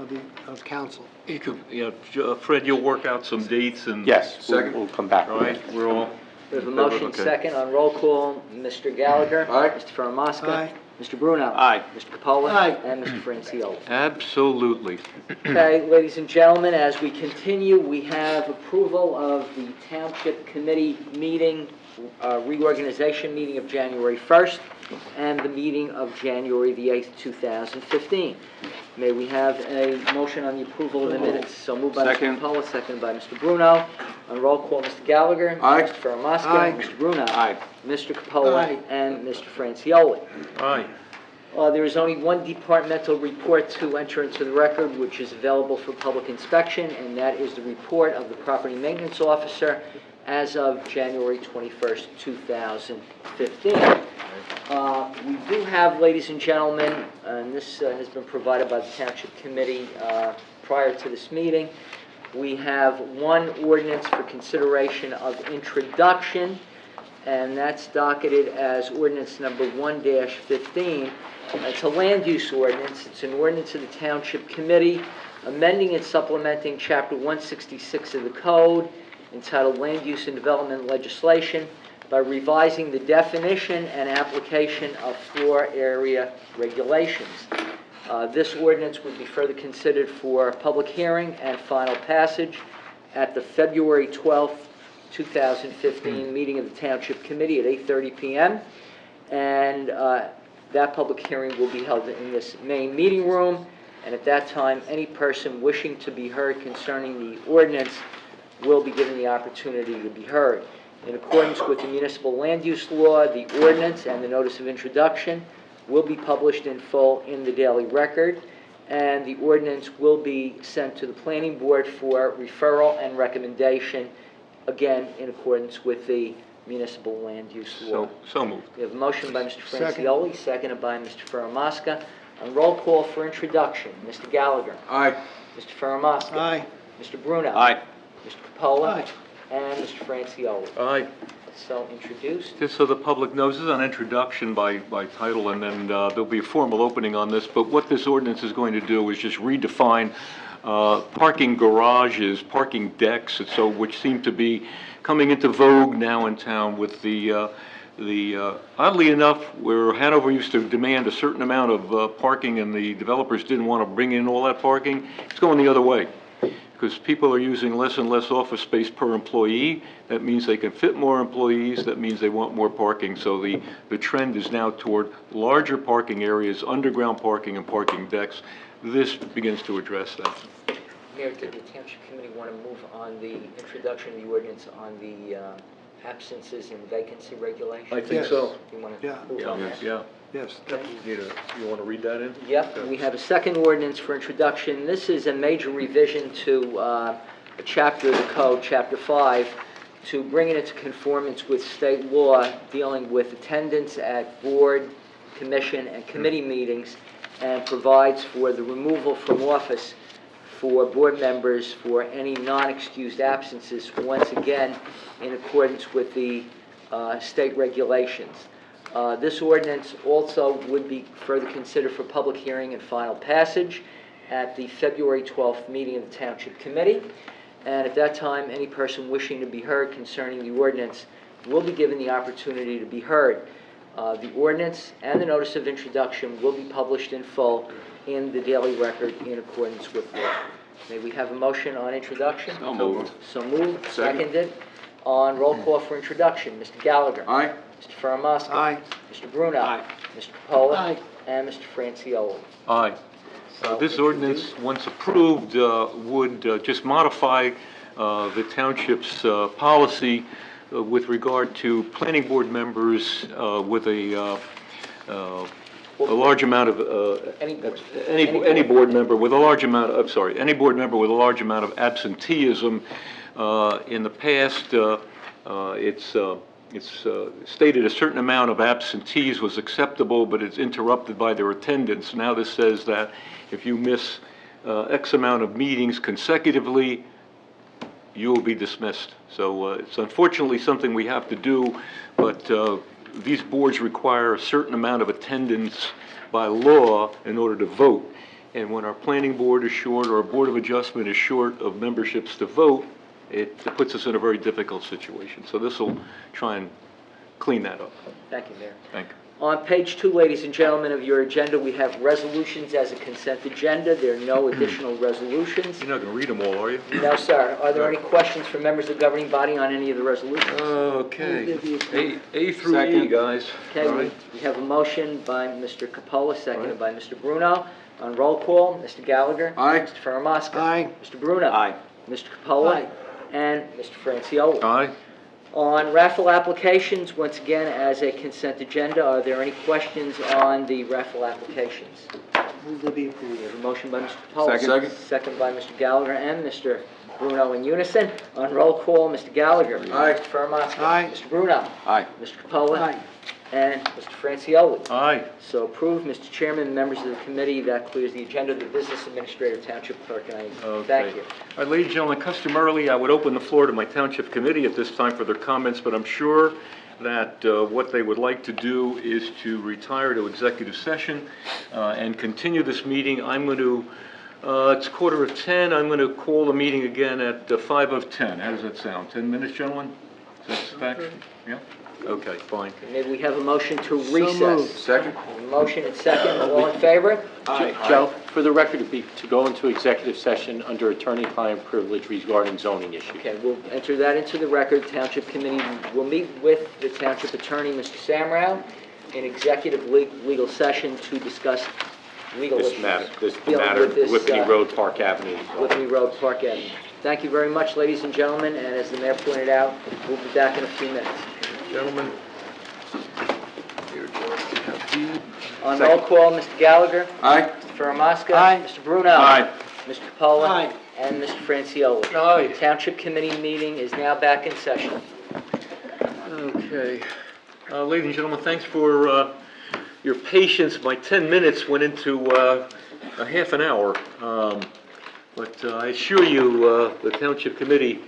of council. You could, Fred, you'll work out some dates and... Yes, we'll come back. All right, we're all... We have a motion second on roll call. Mr. Gallagher. Aye. Mr. Fermaska. Aye. Mr. Bruno. Aye. Mr. Capola. Aye. And Mr. Francioli. Absolutely. Okay, ladies and gentlemen, as we continue, we have approval of the Township Committee meeting, reorganization meeting of January 1st and the meeting of January the 8th, 2015. May we have a motion on the approval of the minutes? So moved by Second. Mr. Capola, seconded by Mr. Bruno. On roll call, Mr. Gallagher. Aye. Mr. Fermaska. Aye. Mr. Bruno. Aye. Mr. Capola. Aye. And Mr. Francioli. Aye. There is only one departmental report to enter into the record, which is available for public inspection, and that is the report of the property maintenance officer as of January 21st, 2015. We do have, ladies and gentlemen, and this has been provided by the Township Committee prior to this meeting, we have one ordinance for consideration of introduction, and that's docketed as ordinance number 1-15. It's a land use ordinance. It's an ordinance of the Township Committee amending and supplementing Chapter 166 of the Code entitled Land Use and Development Legislation by revising the definition and application of floor area regulations. This ordinance would be further considered for public hearing and final passage at the February 12th, 2015 meeting of the Township Committee at 8:30 p.m. And that public hearing will be held in this main meeting room. And at that time, any person wishing to be heard concerning the ordinance will be given the opportunity to be heard. In accordance with the municipal land use law, the ordinance and the notice of introduction will be published in full in the Daily Record, and the ordinance will be sent to the Planning Board for referral and recommendation, again, in accordance with the municipal land use law. So moved. We have a motion by Mr. Second. Francioli, seconded by Mr. Fermaska. On roll call for introduction, Mr. Gallagher. Aye. Mr. Fermaska. Aye. Mr. Bruno. Aye. Mr. Capola. Aye. And Mr. Francioli. Aye. so introduced. Just so the public knows, this is an introduction by title, and then there'll be a formal opening on this, but what this ordinance is going to do is just redefine parking garages, parking decks, and so, which seem to be coming into vogue now in town with oddly enough, where Hanover used to demand a certain amount of parking and the developers didn't want to bring in all that parking, it's going the other way. Because people are using less and less office space per employee. That means they can fit more employees. That means they want more parking. So the trend is now toward larger parking areas, underground parking and parking decks. This begins to address that. Mayor, did the Township Committee want to move on the introduction of the ordinance on the absences and vacancy regulations? I think so. You want to Yeah. move on that? Yeah. Yes, You want to read that in? Yep, we have a second ordinance for introduction. This is a major revision to a chapter of the code, Chapter 5, to bring it into conformance with state law dealing with attendance at board, commission, and committee meetings, and provides for the removal from office for board members for any non-excused absences, once again, in accordance with the state regulations. This ordinance also would be further considered for public hearing and final passage at the February 12th meeting of the Township Committee. And at that time, any person wishing to be heard concerning the ordinance will be given the opportunity to be heard. The ordinance and the notice of introduction will be published in full in the Daily Record in accordance with law. May we have a motion on introduction? So moved. So moved. Second. Seconded. On roll call for introduction, Mr. Gallagher. Aye. Mr. Faramaska. Aye. Mr. Bruno. Aye. Mr. Capola. Aye. And Mr. Francioli. Aye. This ordinance, once approved, would just modify the township's policy with regard to planning board members with a large amount of, any board member with a large amount, I'm sorry, any board member with a large amount of absenteeism. In the past, it's stated a certain amount of absentees was acceptable, but it's interrupted by their attendance. Now this says that if you miss X amount of meetings consecutively, you will be dismissed. So it's unfortunately something we have to do, but these boards require a certain amount of attendance by law in order to vote. And when our planning board is short or our board of adjustment is short of memberships to vote, it puts us in a very difficult situation. So this will try and clean that up. Thank you, Mayor. Thank you. On page 2, ladies and gentlemen, of your agenda, we have resolutions as a consent agenda. There are no additional resolutions. You're not going to read them all, are you? No, sir. Are there any questions from members of the governing body on any of the resolutions? Okay. A through E, Second. guys. Okay, All right. we have a motion by Mr. Capola, seconded by Mr. Bruno. On roll call, Mr. Gallagher. Aye. Mr. Faramaska. Aye. Mr. Bruno. Aye. Mr. Capola. Aye. And Mr. Francioli. Aye. On raffle applications, once again, as a consent agenda, are there any questions on the raffle applications? Move to be approved. We have a motion by Mr. Capola. Second. Second by Mr. Gallagher and Mr. Bruno in unison. On roll call, Mr. Gallagher. Aye. Mr. Faramaska. Aye. Mr. Bruno. Aye. Mr. Capola. Aye. And Mr. Francioli. Aye. So approved. Mr. Chairman and members of the committee, that clears the agenda. The business administrator, Township Clerk, and I Okay. thank you. All right, ladies and gentlemen, customarily, I would open the floor to my township committee at this time for their comments, but I'm sure that what they would like to do is to retire to executive session and continue this meeting. I'm going to, it's 9:45. I'm going to call the meeting again at 9:55. How does that sound? 10 minutes, gentlemen? Satisfaction? Yeah? Okay, fine. Maybe we have a motion to moved. recess. Second. Motion and second. All in favor? Joe, for the record, to go into executive session under attorney-client privilege regarding zoning issues. Okay, we'll enter that into the record. Township Committee will meet with the Township Attorney, Mr. Samrow, in executive legal session to discuss legal issues. This dealing matter, with this, Whippany Road, Park Avenue. Whippany Road, Park Avenue. Thank you very much, ladies and gentlemen, and as the mayor pointed out, we'll be back in a few minutes. Gentlemen? On roll call, Mr. Gallagher. Aye. Mr. Faramaska. Aye. Mr. Bruno. Aye. Mr. Capola. Aye. And Mr. Francioli. Aye. Township Committee meeting is now back in session. Okay. Ladies and gentlemen, thanks for your patience. My 10 minutes went into a half an hour. But I assure you, the Township Committee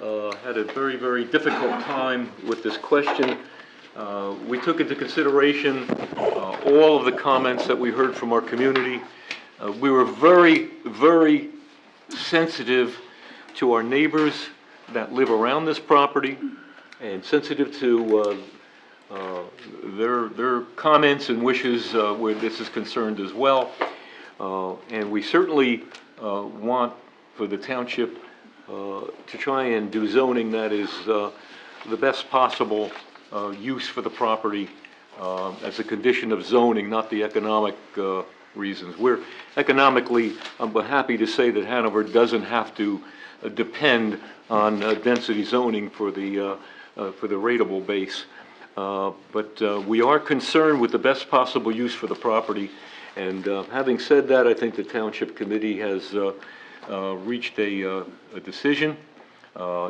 had a very, very difficult time with this question. We took into consideration all of the comments that we heard from our community. We were very, very sensitive to our neighbors that live around this property and sensitive to their comments and wishes where this is concerned as well. And we certainly want for the township to try and do zoning that is the best possible use for the property as a condition of zoning, not the economic reasons. We're economically, I'm happy to say that Hanover doesn't have to depend on density zoning for the rateable base. But we are concerned with the best possible use for the property. And having said that, I think the Township Committee has reached a decision.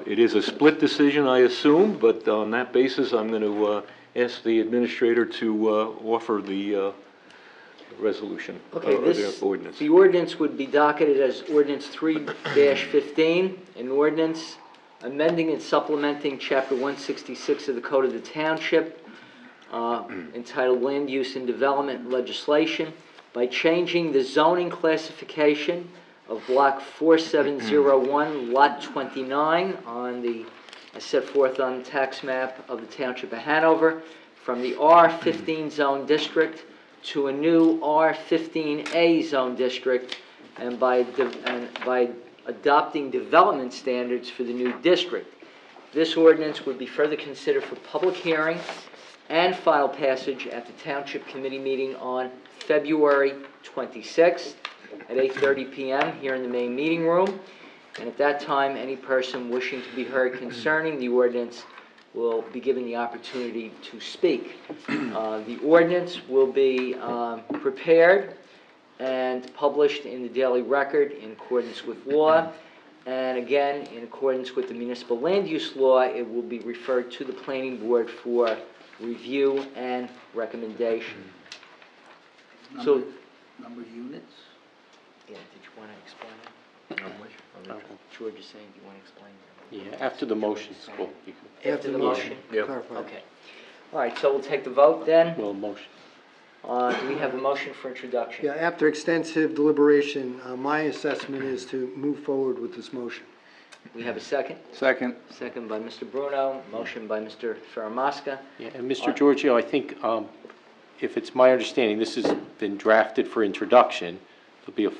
It is a split decision, I assume, but on that basis, I'm going to ask the administrator to offer the resolution, Okay, or the ordinance. the ordinance would be docketed as ordinance 3-15, an ordinance amending and supplementing Chapter 166 of the Code of the Township, entitled Land Use and Development Legislation, by changing the zoning classification of Block 4701, Lot 29, on the, as set forth on the tax map of the Township of Hanover, from the R15 zone district to a new R15A zone district, and by adopting development standards for the new district. This ordinance would be further considered for public hearing and final passage at the Township Committee meeting on February 26th at 8:30 p.m. here in the main meeting room. And at that time, any person wishing to be heard concerning the ordinance will be given the opportunity to speak. The ordinance will be prepared and published in the Daily Record in accordance with law. And again, in accordance with the municipal land use law, it will be referred to the planning board for review and recommendation. So, Number of units? yeah, did you want to explain it? George is saying, do you want to explain it? Yeah, after the motion, cool. After the motion? Clarify. Okay. All right, so we'll take the vote then. Well, motion. Do we have a motion for introduction? Yeah, after extensive deliberation, my assessment is to move forward with this motion. We have a second? Second. Second by Mr. Bruno, motion by Mr. Faramasca. Yeah, and Mr. Giorgio, I think, if it's my understanding, this has been drafted for introduction. The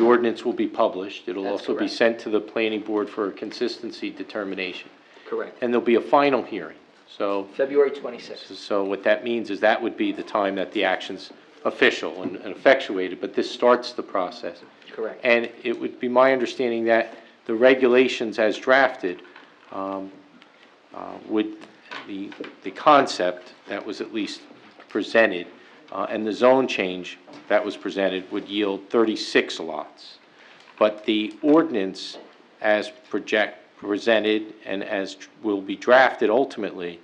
ordinance will be published. It'll That's also be correct. sent to the planning board for a consistency determination. Correct. And there'll be a final hearing. So, February 26th. so what that means is that would be the time that the action's official and effectuated, but this starts the process. Correct. And it would be my understanding that the regulations as drafted would, the concept that was at least presented and the zone change that was presented would yield 36 lots. But the ordinance as presented and as will be drafted ultimately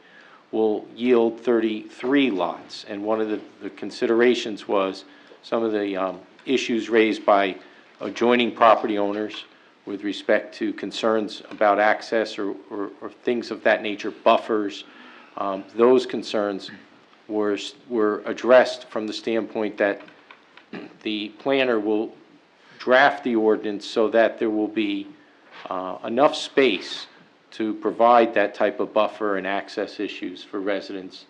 will yield 33 lots. And one of the considerations was some of the issues raised by adjoining property owners with respect to concerns about access or things of that nature, buffers. Those concerns were addressed from the standpoint that the planner will draft the ordinance so that there will be enough space to provide that type of buffer and access issues for residents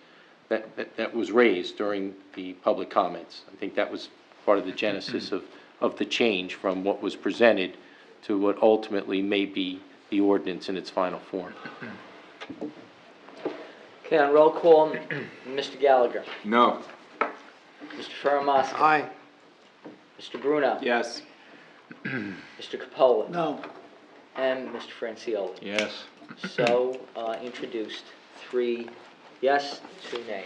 that was raised during the public comments. I think that was part of the genesis of the change from what was presented to what ultimately may be the ordinance in its final form. Okay, on roll call, Mr. Gallagher. No. Mr. Faramasca. Aye. Mr. Bruno. Yes. Mr. Capola. No. And Mr. Francioli. Yes. So, introduced. 3 yes, 2 nays.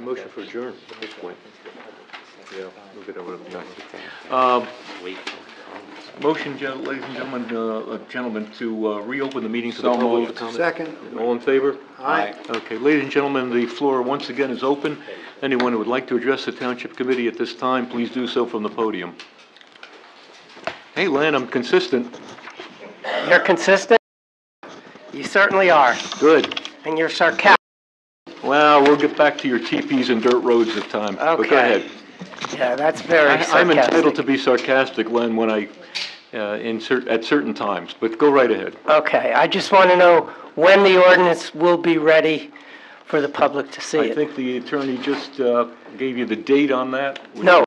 Motion for adjourn at this point. Yeah, we'll get over to the Wait. motion, ladies and gentlemen, to reopen the meeting to the public. for comment. Second. All in favor? Aye. Okay, ladies and gentlemen, the floor once again is open. Anyone who would like to address the Township Committee at this time, please do so from the podium. Hey, Len, I'm consistent. You're consistent? You certainly are. Good. And you're sarcastic. Well, we'll get back to your teepees and dirt roads this time. But go Okay. ahead. Yeah, that's very I'm sarcastic. entitled to be sarcastic, Len, when at certain times, but go right ahead. Okay, I just want to know when the ordinance will be ready for the public to see I it. think the attorney just gave you the date on that. No.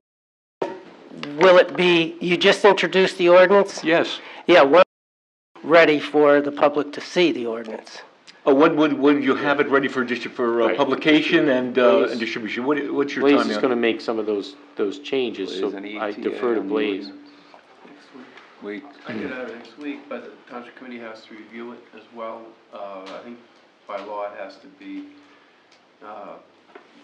Will it be, you just introduced the ordinance? Yes. Yeah, when ready for the public to see the ordinance? When would you have it ready for Right. publication and Blaze. distribution? What's your Blaze time? is going to make some of those changes, so I defer to Blaze. Wait. I could have it next week, but the Township Committee has to review it as well. I think by law it has to be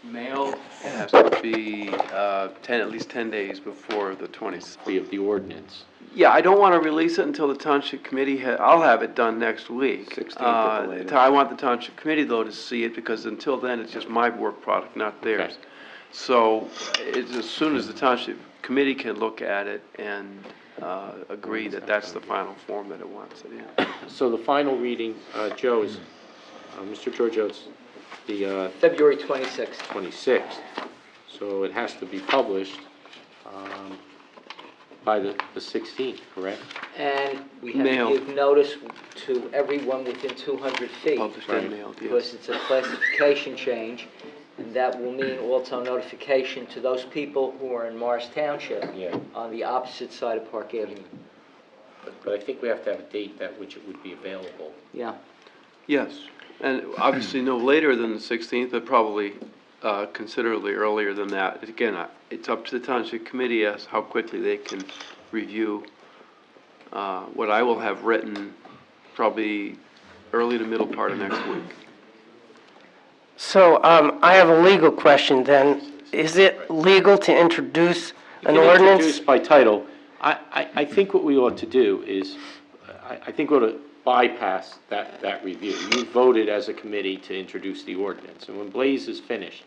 mailed. It has to be at least 10 days before the 20th. Of the ordinance. Yeah, I don't want to release it until the Township Committee, I'll have it done next week. 16th at the latest. I want the Township Committee, though, to see it, because until then, it's just my work product, not theirs. Okay. So, it's as soon as the Township Committee can look at it and agree that that's the final form that it wants it in. So the final reading, Joe, is, Mr. Giorgio, it's the February 26th. 26th. So it has to be published by the 16th, correct? And we have Mailed. to give notice to everyone within 200 feet. Published and mailed, yes. Because it's a classification change, and that will mean also notification to those people who are in Morris Township Yeah. on the opposite side of Park Avenue. But I think we have to have a date at which it would be available. Yeah. Yes, and obviously no later than the 16th, but probably considerably earlier than that. Again, it's up to the Township Committee as how quickly they can review what I will have written probably early to middle part of next week. So, I have a legal question then. Is it legal to introduce an ordinance? Introduce by title. I think what we ought to do is, I think we ought to bypass that review. You voted as a committee to introduce the ordinance, and when Blaze is finished,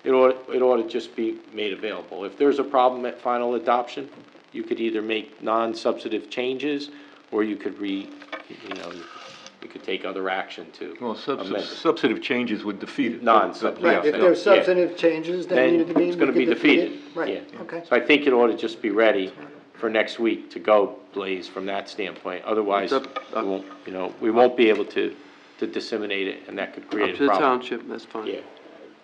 it ought to just be made available. If there's a problem at final adoption, you could either make non-substantive changes, or you could you could take other action to Well, amend it. substantive changes would defeat it. Non-substantive. Right, if Yeah. there's substantive changes, then you Then it's going to be defeated. Right, Yeah. okay. So I think it ought to just be ready for next week to go, Blaze, from that standpoint. Otherwise, we won't be able to disseminate it, and that could create Up a to the problem. Township, that's fine. Yeah,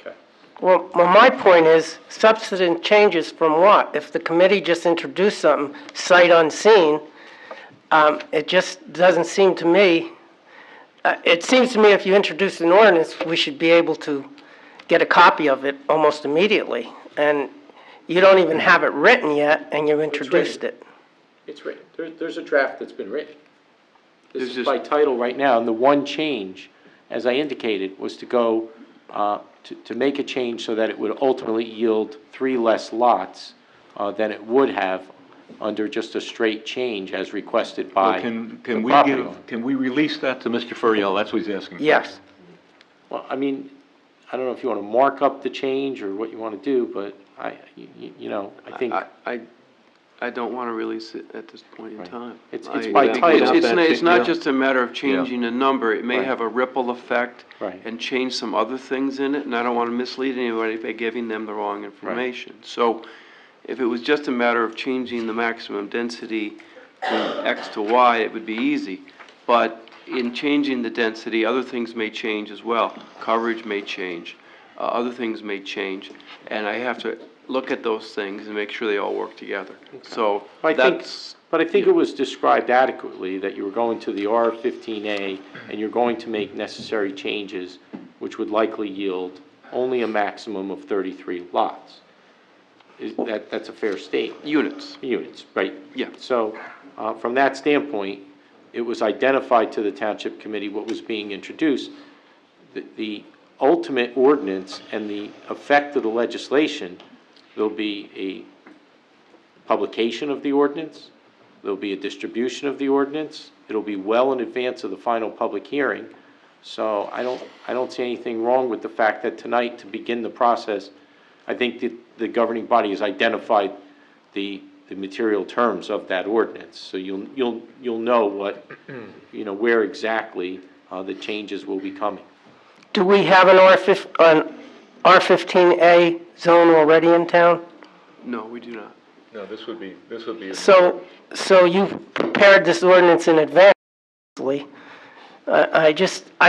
okay. Well, my point is, substantive changes from what? If the committee just introduced something sight unseen, it just doesn't seem to me, it seems to me if you introduce an ordinance, we should be able to get a copy of it almost immediately. And you don't even have it written yet, and you introduced it. It's written. There's a draft that's been written. This There's is just- by title right now, and the one change, as I indicated, was to go, to make a change so that it would ultimately yield 3 less lots than it would have under just a straight change as requested by Can the we property owner. can we release that to Mr. Furiel? That's what he's asking. Yes. Well, I mean, I don't know if you want to mark up the change or what you want to do, but I think. I don't want to release it at this point in time. It's I- by title. It's not Yeah. just a matter of changing a number. It may Right. have a ripple effect Right. and change some other things in it, and I don't want to mislead anybody by giving them the wrong information. So if it was just a matter of changing the maximum density from X to Y, it would be easy. But in changing the density, other things may change as well. Coverage may change, other things may change, and I have to look at those things and make sure they all work together. So I think, that's, but I think it was described adequately that you were going to the R-15A and you're going to make necessary changes, which would likely yield only a maximum of 33 lots. That's a fair statement. units. Units, right? Yeah. So, from that standpoint, it was identified to the Township Committee what was being introduced. The ultimate ordinance and the effect of the legislation, there'll be a publication of the ordinance, there'll be a distribution of the ordinance, it'll be well in advance of the final public hearing. So I don't see anything wrong with the fact that tonight, to begin the process, I think that the governing body has identified the material terms of that ordinance. So you'll know what, where exactly the changes will be coming. Do we have an R15A zone already in town? No, we do not. No, this would be. So you've prepared this ordinance in advance. I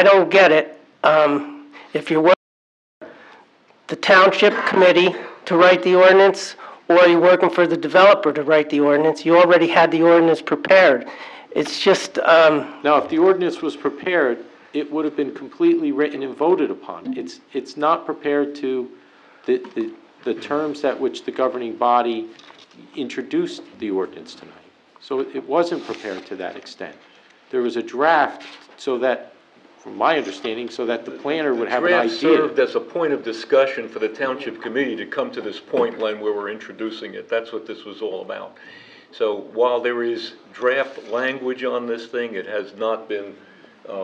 don't get it. If you're working the township committee to write the ordinance, or you're working for the developer to write the ordinance, you already had the ordinance prepared. It's just, Now, if the ordinance was prepared, it would have been completely written and voted upon. It's not prepared to the terms at which the governing body introduced the ordinance tonight. So it wasn't prepared to that extent. There was a draft so that, from my understanding, so that the planner would have an idea. The draft served as a point of discussion for the township committee to come to this point, Len, where we're introducing it. That's what this was all about. So while there is draft language on this thing, it has not been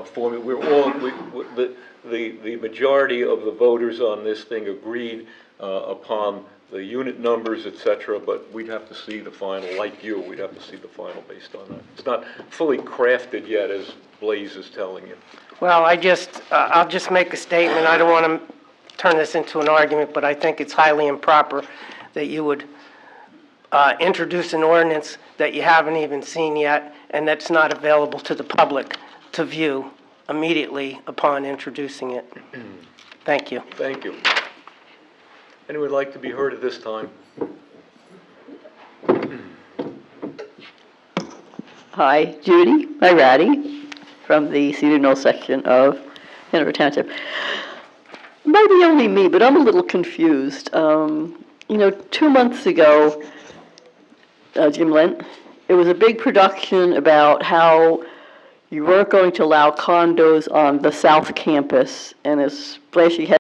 formulated. The majority of the voters on this thing agreed upon the unit numbers, et cetera, but we'd have to see the final, like you, we'd have to see the final based on that. It's not fully crafted yet, as Blaze is telling you. well, I'll just make a statement. I don't want to turn this into an argument, but I think it's highly improper that you would introduce an ordinance that you haven't even seen yet and that's not available to the public to view immediately upon introducing it. Thank you. Thank you. Anyone like to be heard at this time? Hi, Judy Irati from the Cedar Knoll section of Hanover Township. Might be only me, but I'm a little confused. 2 months ago, Jim Lent, it was a big production about how you weren't going to allow condos on the South Campus, and this flashy head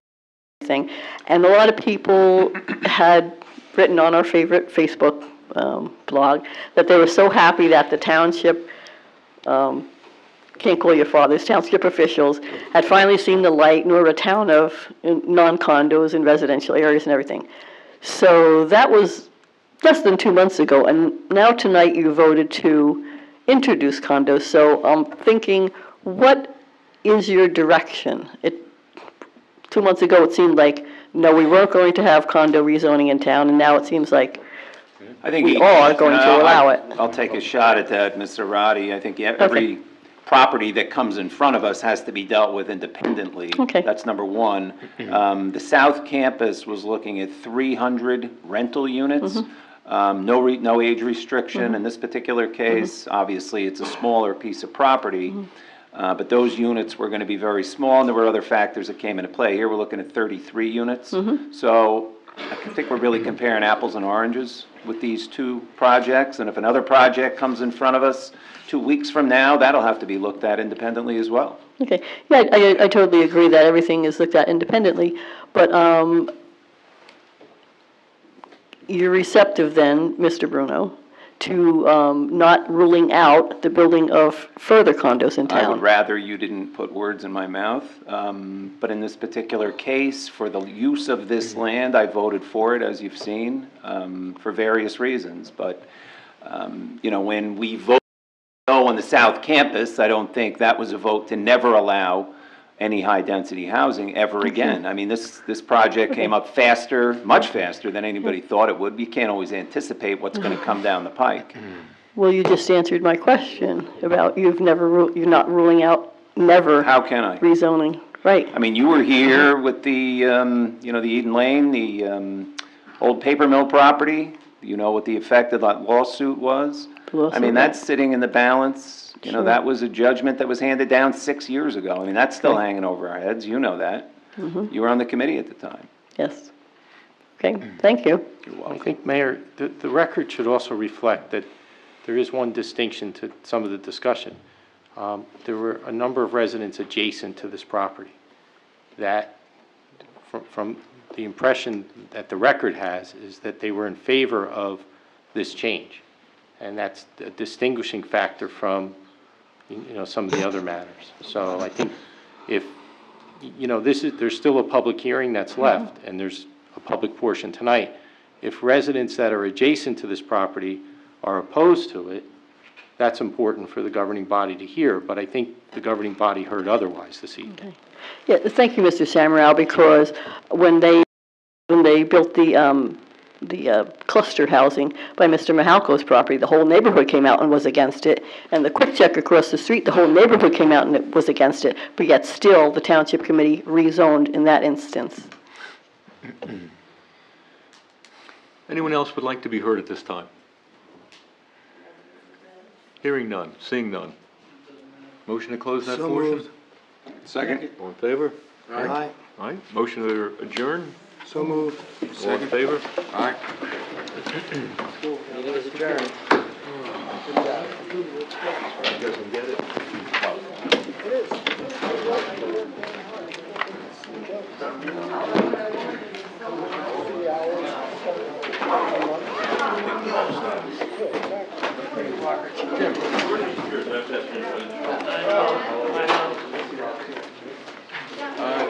thing. And a lot of people had written on our favorite Facebook blog that they were so happy that the township, can't call your fathers, township officials, had finally seen the light, and we're a town of non-condos and residential areas and everything. So that was less than 2 months ago, and now tonight you voted to introduce condos. So I'm thinking, what is your direction? 2 months ago, it seemed like, no, we weren't going to have condo rezoning in town, and now it seems like we are going to allow it. I'll take a shot at that, Mr. Roddy. I think every property that comes in front of us has to be dealt with independently. Okay. That's number one. The South Campus was looking at 300 rental units. No age restriction in this particular case. Obviously, it's a smaller piece of property. But those units were going to be very small, and there were other factors that came into play. Here, we're looking at 33 units. So I think we're really comparing apples and oranges with these two projects. And if another project comes in front of us 2 weeks from now, that'll have to be looked at independently as well. Okay, yeah, I totally agree that everything is looked at independently, but you're receptive then, Mr. Bruno, to not ruling out the building of further condos in town. I would rather you didn't put words in my mouth, but in this particular case, for the use of this land, I voted for it, as you've seen, for various reasons. But, when we voted no on the South Campus, I don't think that was a vote to never allow any high-density housing ever again. I mean, this project came up faster, much faster than anybody thought it would. You can't always anticipate what's going to come down the pike. Well, you just answered my question about you're not ruling out never. How can I? Rezoning, right. I mean, you were here with the, the Eden Lane, the old paper mill property. You know what the effect of that lawsuit was? I mean, that's sitting in the balance. That was a judgment that was handed down 6 years ago. I mean, that's still hanging over our heads. You know that. You were on the committee at the time. Yes. Okay, thank you. You're welcome. I think, Mayor, the record should also reflect that there is one distinction to some of the discussion. There were a number of residents adjacent to this property that, from the impression that the record has, is that they were in favor of this change. And that's a distinguishing factor from, some of the other matters. So I think if, there's still a public hearing that's left, and there's a public portion tonight. If residents that are adjacent to this property are opposed to it, that's important for the governing body to hear, but I think the governing body heard otherwise this evening. Yeah, thank you, Mr. Samaral, because when they built the cluster housing by Mr. Mahalko's property, the whole neighborhood came out and was against it. And the Quick Check across the street, the whole neighborhood came out and it was against it. But yet still, the Township Committee rezoned in that instance. Anyone else would like to be heard at this time? Hearing none, seeing none. Motion to close that So portion? moved. Second? All in favor? Aye. Aye. Motion to adjourn? So moved. All in favor? Aye. Meeting is adjourned.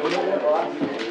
You know what?